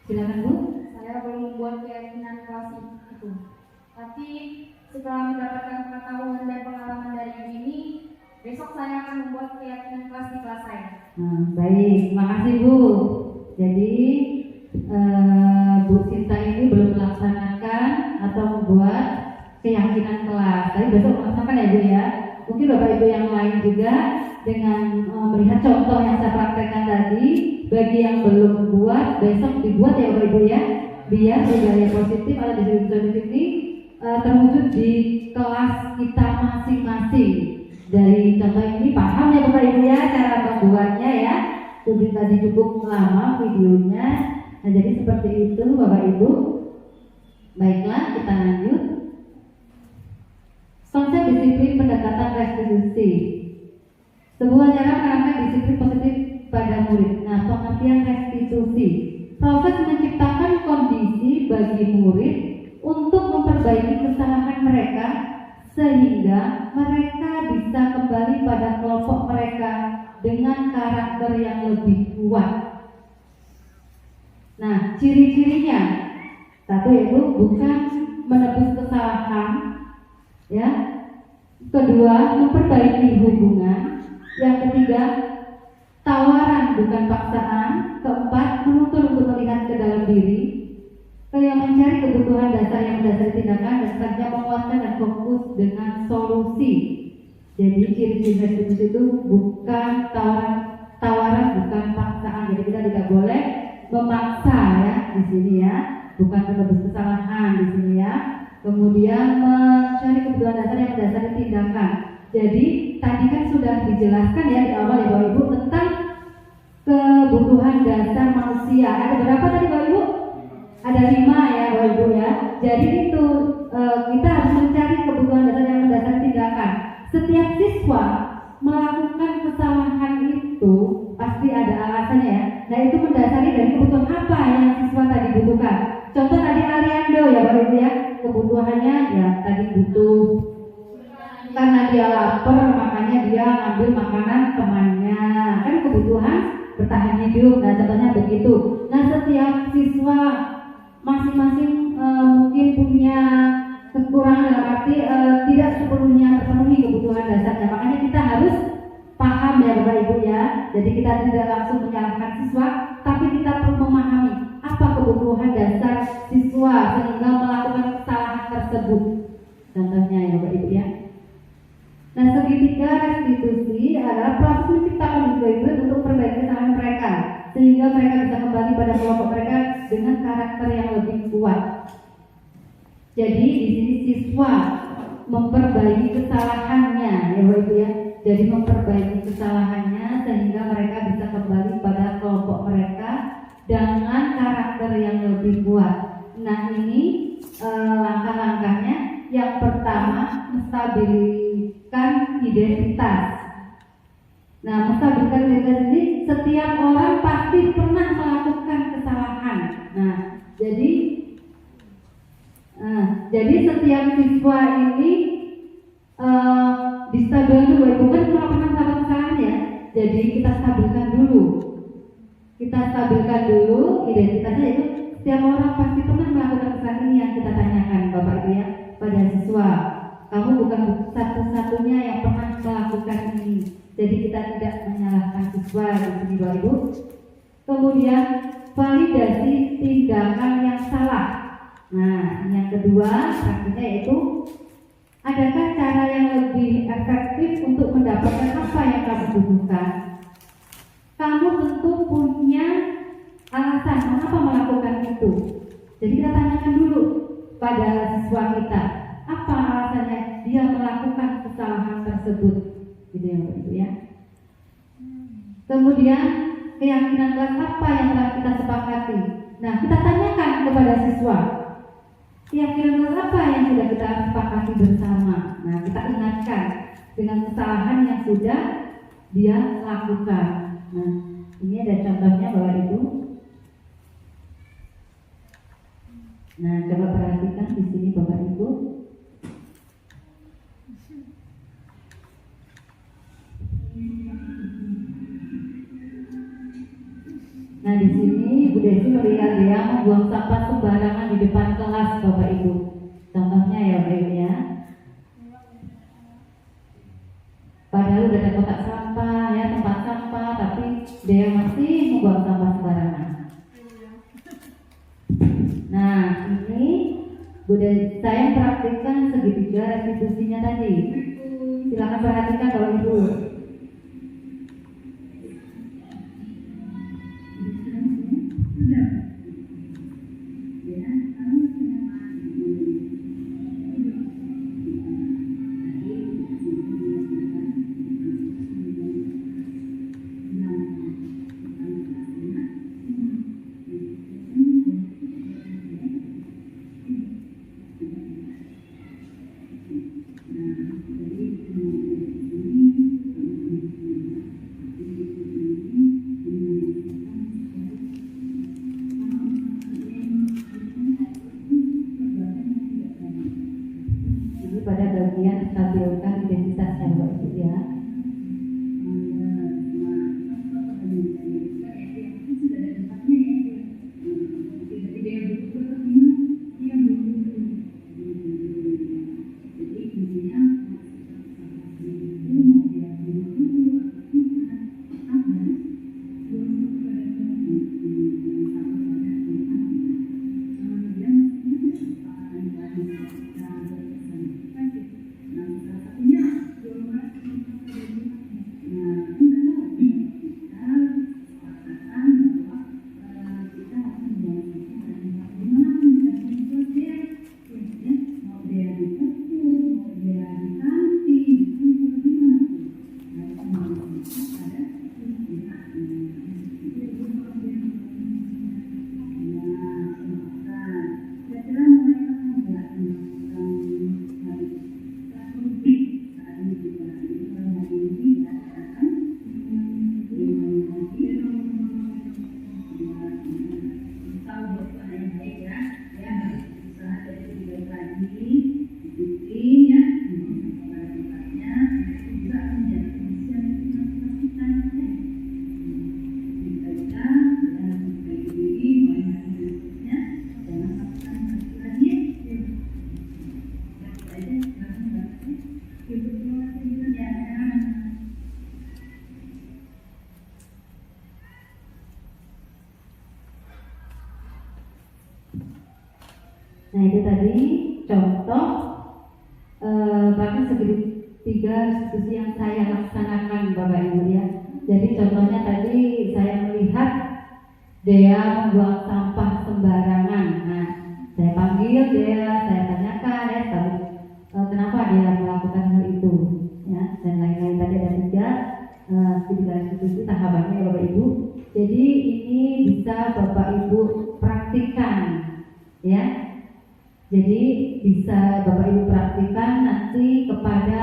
Silakan Bu. Saya belum membuat keyakinan kelas itu. Tapi setelah mendapatkan pengetahuan dan pengalaman dari ini, besok saya akan membuat keyakinan kelas di kelas saya. Baik, terima kasih Bu. Jadi Bu Sinta ini belum melaksanakan atau membuat keyakinan kelas. Tapi besok melaksanakan ya Bu ya. Mungkin Bapak Ibu yang lain juga dengan melihat contoh yang saya praktekkan tadi, bagi yang belum membuat besok dibuat ya Bapak Ibu ya. Biar budaya positif atau disiplin ini terwujud di kelas kita masing-masing. Dari contoh ini paham ya Bapak Ibu ya cara membuatnya ya. Jadi tadi cukup lama videonya. Nah jadi seperti itu Bapak Ibu. Baiklah kita lanjut. Konsep disiplin pendekatan restitusi. Sebuah cara menerapkan disiplin positif pada murid. Nah pengertian restitusi. Proses menciptakan kondisi bagi murid untuk memperbaiki kesalahan mereka sehingga mereka bisa kembali pada kelompok mereka dengan karakter yang lebih kuat. Nah, ciri-cirinya satu yaitu bukan menebus kesalahan, ya. Kedua, memperbaiki hubungan. Yang ketiga, tawaran bukan paksaan. Keempat, menuntut untuk melihat ke dalam diri. Kelima, mencari kebutuhan dasar yang mendasari tindakan dan selanjutnya menguatkan dan fokus dengan solusi. Jadi ciri-ciri restitusi itu bukan tawaran bukan paksaan. Jadi kita tidak boleh memaksa ya di sini ya, bukan menebus kesalahan di sini ya. Kemudian mencari kebutuhan dasar yang mendasari tindakan. Jadi tadi kan sudah dijelaskan ya di awal ya Bapak Ibu tentang kebutuhan dasar manusia. Ada berapa tadi Bapak Ibu? Ada 5 ya Bapak Ibu ya. Jadi itu kita harus mencari kebutuhan dasar yang mendasari tindakan. Setiap siswa melakukan kesalahan itu pasti ada alasannya ya. Nah itu mendasari dari kebutuhan apa yang siswa tadi butuhkan. Contoh tadi Aliando ya Bapak Ibu ya, kebutuhannya ya tadi butuh karena dia lapar makanya dia ngambil makanan temannya, kan kebutuhan bertahan hidup. Nah contohnya begitu. Nah setiap siswa masing-masing mungkin punya kekurangan dalam arti tidak sepenuhnya terpenuhi kebutuhan dasarnya. Makanya kita harus paham ya Bapak Ibu ya. Jadi kita tidak langsung menyalahkan siswa, tapi kita perlu memahami apa kebutuhan dasar siswa sehingga melakukan kesalahan tersebut. Contohnya ya Bapak Ibu ya. Nah segitiga restitusi adalah proses menciptakan murid untuk memperbaiki kesalahan mereka sehingga mereka bisa kembali pada kelompok mereka dengan karakter yang lebih kuat. Jadi di sini siswa memperbaiki kesalahannya ya Bapak Ibu ya. Jadi memperbaiki kesalahannya sehingga mereka bisa kembali pada kelompok mereka dengan karakter yang lebih kuat. Nah ini langkah-langkahnya. Yang pertama menstabilkan identitas. Nah menstabilkan identitas ini setiap orang pasti pernah melakukan kesalahan. Nah jadi setiap siswa ini distabilkan dulu, bukan melakukan kesalahan ya. Jadi kita stabilkan dulu. Kita stabilkan dulu identitasnya, itu setiap orang pasti pernah melakukan kesalahan ini yang kita tanyakan Bapak Ibu ya pada siswa. Kamu bukan satu-satunya yang pernah melakukan ini. Jadi kita tidak menyalahkan siswa di sini Bapak Ibu. Kemudian validasi tindakan yang salah. Nah, yang kedua artinya yaitu adakah cara yang lebih efektif untuk mendapatkan apa yang kamu butuhkan? Kamu tentu punya alasan mengapa melakukan itu. Jadi kita tanyakan dulu pada siswa kita, apa alasannya dia melakukan kesalahan tersebut, gitu ya Bapak Ibu ya. Kemudian keyakinan kelas apa yang telah kita sepakati. Nah kita tanyakan kepada siswa, keyakinan kelas apa yang sudah kita sepakati bersama. Nah kita ingatkan dengan kesalahan yang sudah dia lakukan. Nah ini ada contohnya Bapak Ibu. Nah, coba perhatikan di sini Bapak Ibu. Nah, di sini Bu Desi melihat dia membuang sampah sembarangan di depan kelas Bapak Ibu. Contohnya ya Bapak Ibu ya. Padahal udah ada kotak sampah ya, tempat sampah, tapi dia masih membuang sampah sembarangan. Nah ini saya praktikkan segitiga restitusinya tadi. Silakan perhatikan Bapak Ibu. Nah itu tadi contoh bahkan segitiga diskusi yang saya laksanakan Bapak Ibu ya. Jadi contohnya tadi saya melihat Dea membuang sampah sembarangan. Nah saya panggil Dea, saya tanyakan ya kenapa dia melakukan hal itu ya, dan lain-lain. Tadi ada tiga diskusi tahapannya ya Bapak Ibu. Jadi ini bisa Bapak Ibu praktikkan ya. Jadi bisa Bapak Ibu praktikkan nanti kepada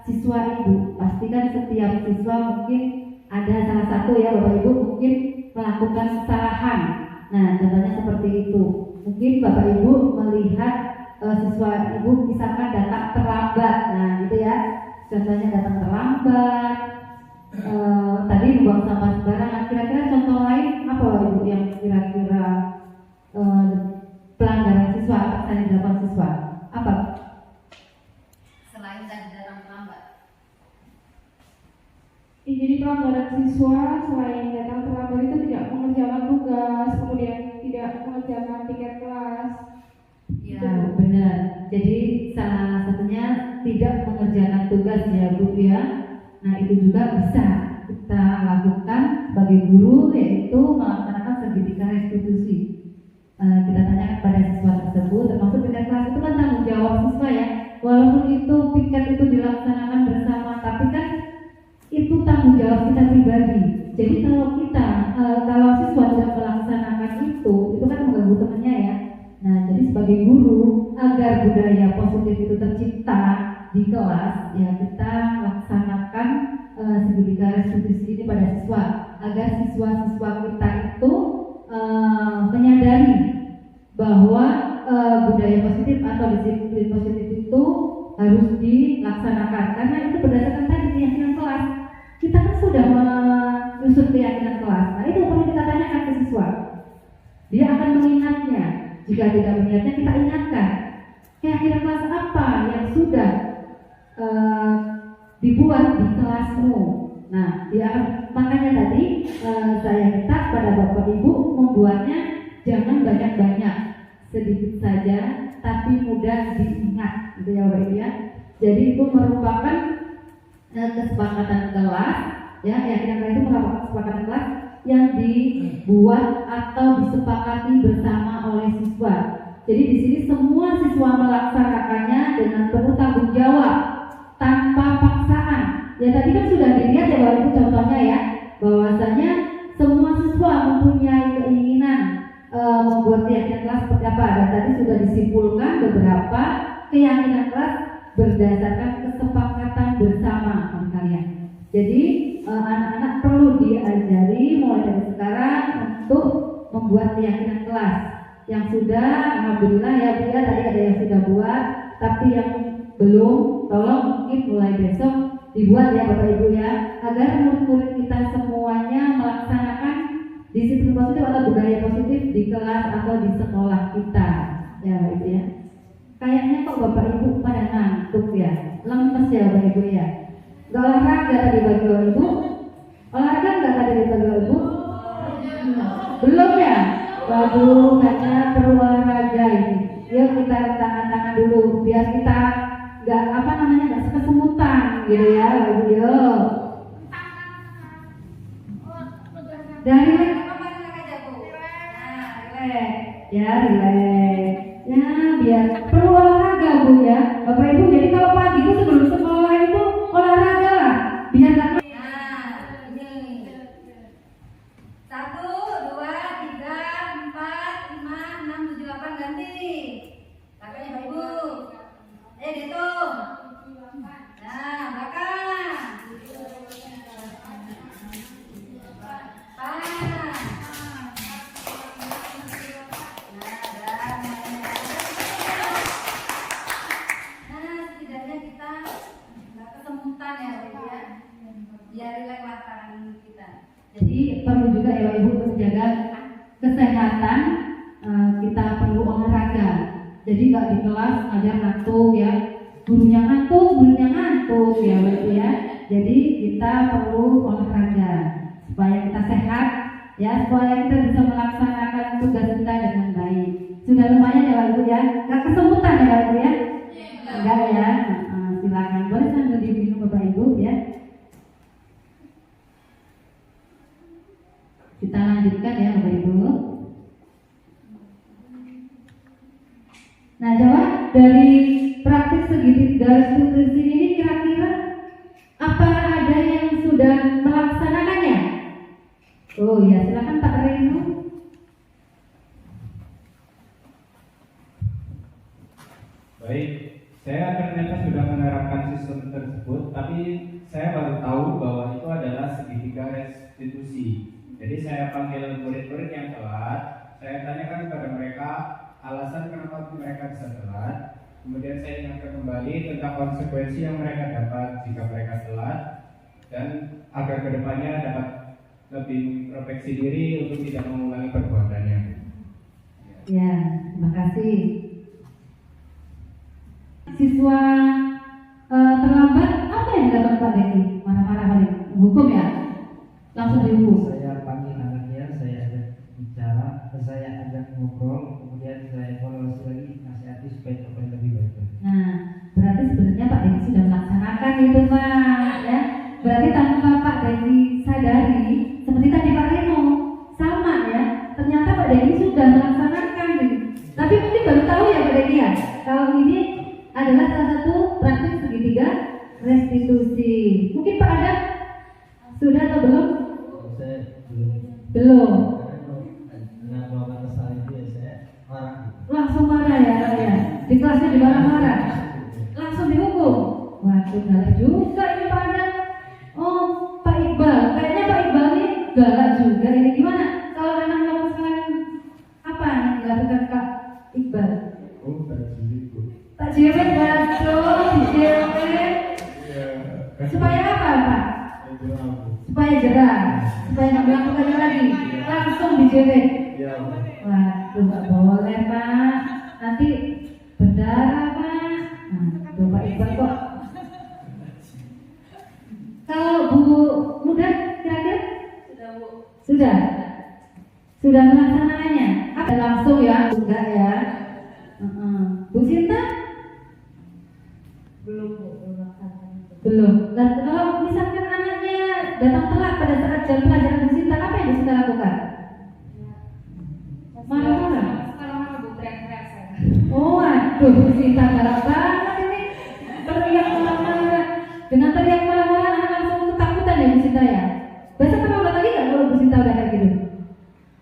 siswa Ibu. Pastikan setiap siswa mungkin ada salah satu ya Bapak Ibu mungkin melakukan kesalahan. Nah contohnya seperti itu. Mungkin Bapak Ibu melihat siswa Ibu misalkan datang terlambat. Nah gitu ya. Contohnya datang terlambat. Tadi membuang sampah sembarangan. Kira-kira contoh lain apa Bapak Ibu yang kira-kira pelanggaran siswa atau yang dilakukan siswa? Apa? Selain tadi datang terlambat. Jadi pelanggaran siswa selain datang terlambat itu tidak mengerjakan tugas, kemudian tidak mengerjakan tiket kelas. Ya benar. Jadi salah satunya tidak mengerjakan tugas ya Bu ya. Nah itu juga bisa kita lakukan sebagai guru, yaitu melaksanakan segitiga restitusi. Kita tanyakan pada siswa tersebut, termasuk piket kelas itu kan tanggung jawab siswa ya. Walaupun itu piket itu dilaksanakan bersama, tapi kan itu tanggung jawab kita pribadi. Jadi kalau siswa tidak melaksanakan itu kan mengganggu temannya ya. Nah jadi sebagai guru, agar budaya positif itu tercipta di kelas, ya kita laksanakan segitiga restitusi ini pada siswa, agar siswa-siswa kita itu menyadari bahwa budaya positif atau disiplin positif itu harus dilaksanakan, karena itu berdasarkan tadi keyakinan kelas. Kita kan sudah menyusun keyakinan kelas. Nah itu perlu kita tanyakan ke siswa. Dia akan mengingatnya. Jika tidak mengingatnya, kita ingatkan keyakinan kelas apa yang sudah dibuat di kelasmu. Nah, makanya tadi saya minta pada Bapak Ibu membuatnya jangan banyak-banyak, sedikit saja tapi mudah diingat, gitu ya Bapak Ibu ya. Jadi itu merupakan kesepakatan kelas, ya keyakinan kelas itu merupakan kesepakatan kelas yang dibuat atau disepakati bersama oleh siswa. Jadi di sini semua siswa melaksanakannya dengan penuh tanggung jawab, tanpa paksaan. Ya tadi kan sudah dilihat ya Bapak Ibu contohnya ya, bahwasanya semua siswa mempunyai keinginan membuat keyakinan kelas seperti apa, dan tadi sudah disimpulkan beberapa keyakinan kelas berdasarkan kesepakatan bersama kalian. Jadi anak-anak perlu diajari mulai dari sekarang untuk membuat keyakinan kelas. Yang sudah, alhamdulillah ya Bu ya, tadi ada yang sudah buat, tapi yang belum, tolong mungkin mulai besok dibuat ya Bapak Ibu ya, agar murid-murid kita semuanya melaksanakan disiplin positif atau budaya positif di kelas atau di sekolah kita ya Bapak Ibu ya. Kayaknya kok Bapak Ibu pada ngantuk ya, lemes ya Bapak Ibu ya. Gak olahraga tadi bagi Bapak Ibu? Olahraga nggak tadi bagi Bapak Ibu? Belum ya? Waduh, karena perlu olahraga ini. Yuk kita tangan-tangan dulu biar kita nggak kesemutan gitu ya Bapak Ibu. Yuk. Dari ya relax. Ya biar perlu olahraga Bu ya Bapak Ibu. Jadi kalau pagi itu sebelum sekolah itu olahraga lah, biar nggak. Nah ini 1, 2, 3, 4, 5, 6, 7, 8 ganti. Kakaknya Bapak Ibu. Dihitung. Nah belakang. Jadi perlu juga ya Ibu untuk menjaga kesehatan, kita perlu olahraga. Jadi nggak di kelas ngajar ngantuk ya, gurunya ngantuk ya Ibu ya. Jadi kita perlu olahraga supaya kita sehat ya, supaya kita bisa melaksanakan tugas kita dengan baik. Sudah lumayan ya Ibu ya. Nah, coba dari praktik segitiga restitusi ini kira-kira apa ada yang sudah melaksanakannya? Oh ya, silakan Pak Reno. Baik, saya ternyata sudah menerapkan sistem tersebut, tapi saya baru tahu bahwa itu adalah segitiga restitusi. Jadi saya panggil murid-murid yang telat, saya tanyakan kepada mereka alasan kenapa mereka bisa telat. Kemudian saya ingatkan kembali tentang konsekuensi yang mereka dapat jika mereka telat, dan agar kedepannya dapat lebih introspeksi diri untuk tidak mengulangi perbuatannya. Ya, terima kasih. Siswa terlambat, apa yang dilakukan Pak Deki? Marah-marah balik, hukum ya? Langsung dihukum. Saya panggil anaknya, saya ajak bicara, saya ajak ngobrol, kemudian saya evaluasi lagi, nasihati supaya tercapai lebih baik. Nah, berarti sebenarnya Pak Deki sudah melaksanakan itu Pak, ya. Berarti tanpa Pak Deki sadari, seperti tadi Pak Reno, sama ya. Ternyata Pak Deki sudah melaksanakan nih. Tapi mungkin baru tahu ya Pak Deki ya, kalau ini adalah salah satu praktik segitiga restitusi. Mungkin Pak Adam sudah atau belum? Saya belum. Belum. Karena melakukan kesalahan itu ya saya marah. Langsung marah ya, Pak ya. Di kelasnya dimarah-marah. Langsung dihukum. Waduh, galak juga ini Pak Adam. Oh, Pak Iqbal. Kayaknya Pak Iqbal ini galak juga. Ini gimana? Kalau anak melakukan apa yang dilakukan Kak Iqbal? Oh, terjadi. Tak jewet, waduh, dijewet. Supaya apa Pak? Supaya jerah, supaya nggak melakukannya lagi. Langsung dijewet. Waduh, nggak boleh Pak. Nanti berdarah Pak. Nah, tuh Pak Iqbal kok. Kalau Bu Muda kira-kira? Sudah Bu. Sudah melaksanakannya. Ada langsung ya? Enggak ya? Bu Sinta? Belum. Dan kalau misalkan anaknya datang telat pada saat jam pelajaran Bu Sinta, apa yang Bu Sinta lakukan? Marah-marah. Kalau mana Bu teriak-teriak saya. Oh, aduh, Bu Sinta galak banget ini. Teriak marah-marah. Dengan teriak marah-marah, anak langsung ketakutan ya Bu Sinta ya. Besok terlambat lagi nggak kalau Bu Sinta udah kayak gitu?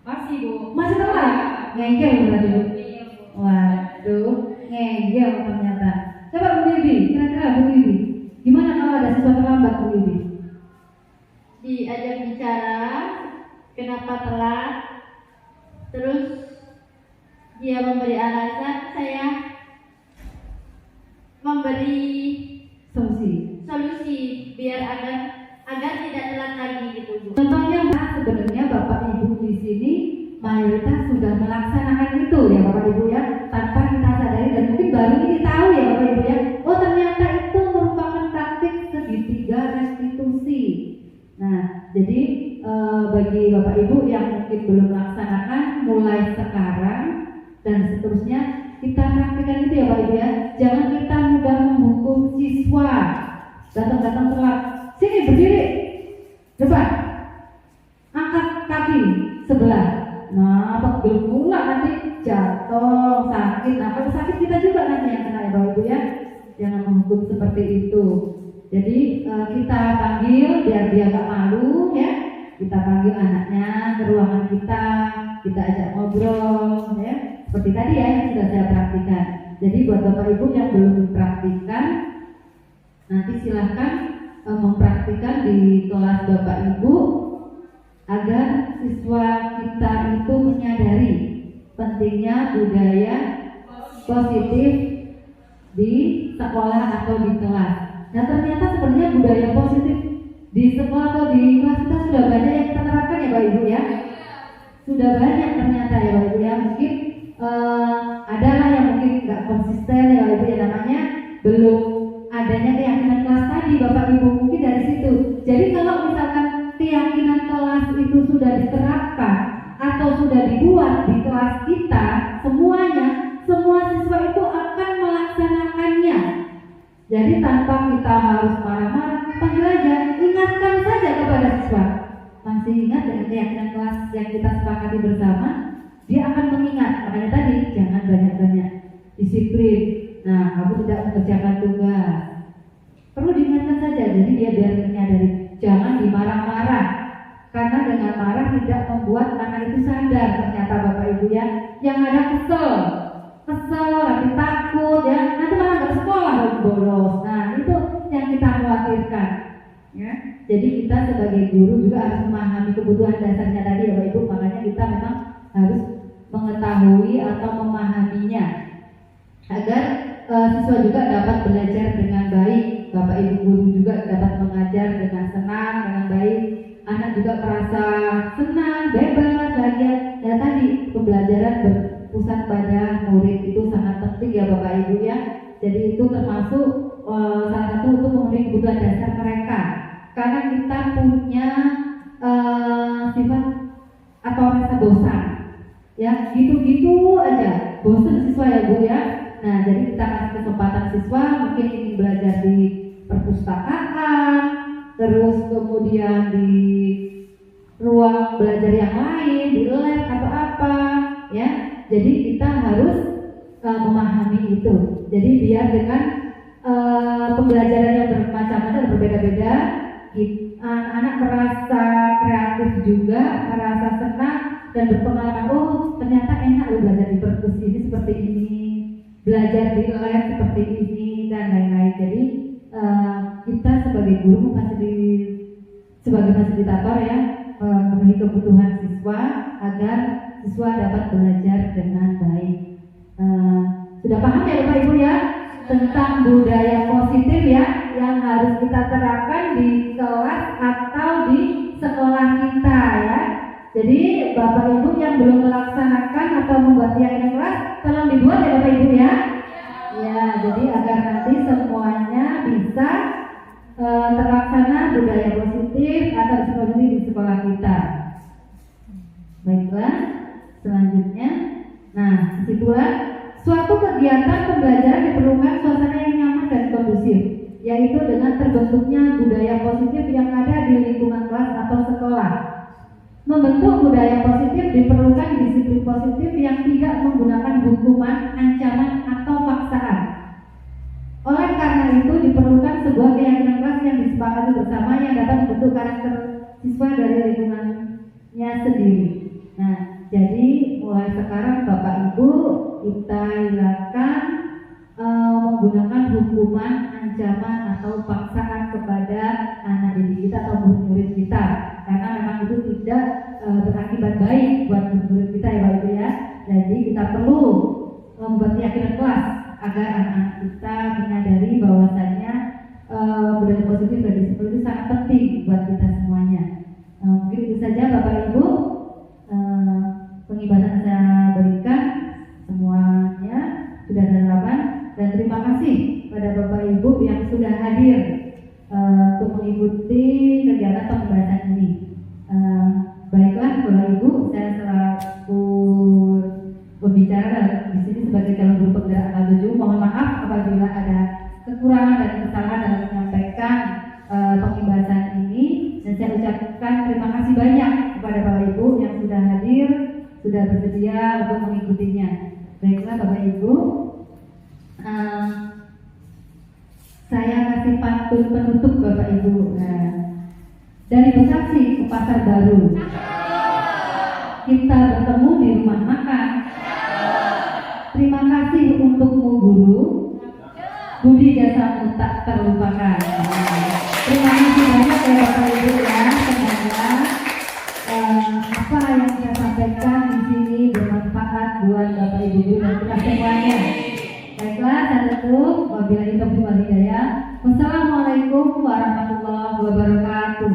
Masih Bu. Masih telat? Ngengkel berarti Bu. Iya Bu. Waduh, ngeyel ternyata. Coba Bu Bibi, kira-kira Bu Bibi, gimana kalau ada siswa terlambat Bu Bibi? Diajak bicara kenapa telat, terus dia memberi alasan, saya memberi solusi biar agar tidak telat lagi gitu Bu. Contohnya Mbak, sebenarnya Bapak Ibu di sini mayoritas sudah melaksanakan itu ya Bapak Ibu ya, tanpa kita sadari dan mungkin baru ini tahu ya Bapak Ibu ya. Oh ternyata itu merupakan praktik segitiga restitusi. Nah, jadi bagi Bapak Ibu yang mungkin belum melaksanakan, mulai sekarang dan seterusnya kita praktikkan itu ya Bapak Ibu ya. Jangan kita mudah menghukum siswa datang-datang telat. Sini berdiri depan, angkat kaki sebelah. Nah, pegel pula nanti jatuh, sakit. Nah, kalau sakit kita juga nanti yang kena ya Bapak Ibu ya. Jangan menghukum seperti itu. Jadi kita panggil biar dia gak malu ya. Kita panggil anaknya ke ruangan kita ajak ngobrol ya. Seperti tadi ya yang sudah saya praktikkan. Jadi buat Bapak Ibu yang belum praktikkan, nanti silahkan mempraktikkan di kelas Bapak Ibu agar siswa kita itu menyadari pentingnya budaya positif di sekolah atau di kelas. Nah ternyata sebenarnya budaya positif di sekolah atau di kelas kita sudah banyak yang kita terapkan ya Bapak Ibu ya. Sudah banyak ternyata ya Bapak Ibu ya. Mungkin adalah yang mungkin nggak konsisten ya Bapak Ibu ya, namanya belum adanya keyakinan kelas tadi Bapak Ibu, mungkin dari situ. Jadi kalau misalkan keyakinan kelas itu sudah diterapkan atau sudah dibuat di kelas kita semuanya, semua siswa itu akan melaksanakannya. Jadi tanpa kita harus marah-marah, panggil aja, ingatkan saja kepada siswa. Masih ingat dengan keyakinan kelas yang kita sepakati bersama, dia akan mengingat. Makanya tadi jangan banyak-banyak disiplin. Nah, kamu tidak mengerjakan tugas. Perlu diingatkan saja, jadi dia biar menyadari, jangan dimarah-marah. Karena dengan marah tidak membuat anak itu sadar ternyata Bapak Ibu ya, yang ada kesel, nanti takut ya, nanti malah nggak sekolah bolos. Nah itu yang kita khawatirkan. Ya, jadi kita sebagai guru juga harus memahami kebutuhan dasarnya tadi ya Bapak Ibu, makanya kita memang harus mengetahui atau memahaminya agar siswa juga dapat belajar dengan baik. Bapak Ibu guru juga dapat mengajar dengan senang, dengan baik. Anak juga merasa senang, bebas, bahagia. Dan tadi pembelajaran berpusat pada murid itu sangat penting ya Bapak Ibu ya. Jadi itu termasuk salah satu untuk memenuhi kebutuhan dasar mereka. Karena kita punya sifat atau rasa bosan, ya gitu-gitu aja, bosan siswa ya Bu ya. Nah jadi kita kasih kesempatan siswa mungkin ingin belajar di perpustakaan, terus kemudian di ruang belajar yang lain, di lab atau apa, ya. Jadi kita harus memahami itu. Jadi biar dengan pembelajaran yang bermacam-macam berbeda-beda, anak merasa kreatif juga, merasa senang dan berpengalaman. Oh ternyata enak loh belajar di perpus ini seperti ini, belajar di lab seperti ini dan lain-lain. Jadi kita sebagai guru sebagai fasilitator ya, memenuhi kebutuhan siswa agar siswa dapat belajar dengan baik. Sudah paham ya Bapak Ibu ya tentang budaya positif ya yang harus kita terapkan di kelas atau di sekolah kita ya. Jadi Bapak Ibu yang belum melaksanakan atau membuat kegiatan kelas, tolong dibuat ya Bapak Ibu ya. Ya, jadi agar nanti semuanya bisa terlaksana budaya positif atau seperti di sekolah kita. Baiklah, selanjutnya, nah disitulah suatu kegiatan pembelajaran diperlukan suasana yang nyaman dan kondusif, yaitu dengan terbentuknya budaya positif yang ada di lingkungan kelas atau sekolah. Membentuk budaya positif diperlukan disiplin positif yang tidak menggunakan hukuman, ancaman, atau paksaan. Oleh karena itu diperlukan sebuah keyakinan kelas yang disepakati bersama yang dapat membentuk karakter siswa dari lingkungannya sendiri. Nah, jadi mulai sekarang Bapak Ibu kita hilangkan menggunakan hukuman, ancaman, atau paksaan kepada anak didik kita atau murid kita, karena memang itu tidak berakibat baik buat murid kita ya Bapak Ibu ya. Jadi kita perlu membuat keyakinan kelas agar anak-anak kita menyadari bahwasannya budaya positif dan disiplin itu sangat penting buat kita semuanya. Mungkin itu saja Bapak Ibu pengibaran saya berikan semuanya sudah terlapan, dan terima kasih pada Bapak Ibu yang sudah hadir untuk mengikuti kegiatan pembahasan ini. Baiklah Bapak Ibu, saya selaku pembicara di sini sebagai calon guru penggerak tanggal 7, mohon maaf apabila ada kekurangan dan kesalahan dalam menyampaikan pembahasan ini, dan saya ucapkan terima kasih banyak kepada Bapak Ibu yang sudah hadir, sudah bersedia untuk mengikutinya. Baiklah Bapak Ibu, saya kasih pantun penutup Bapak Ibu. Dari Bekasi ke Pasar Baru, kita bertemu di rumah makan. Terima kasih untukmu guru, budi jasamu tak terlupakan. Terima kasih banyak ya Bapak Ibu ya. Semoga apa yang saya sampaikan di sini bermanfaat buat Bapak Ibu dan kita semuanya. Baiklah, saya tutup. Wabillahi taufiq wal hidayah. Wassalamualaikum warahmatullahi wabarakatuh.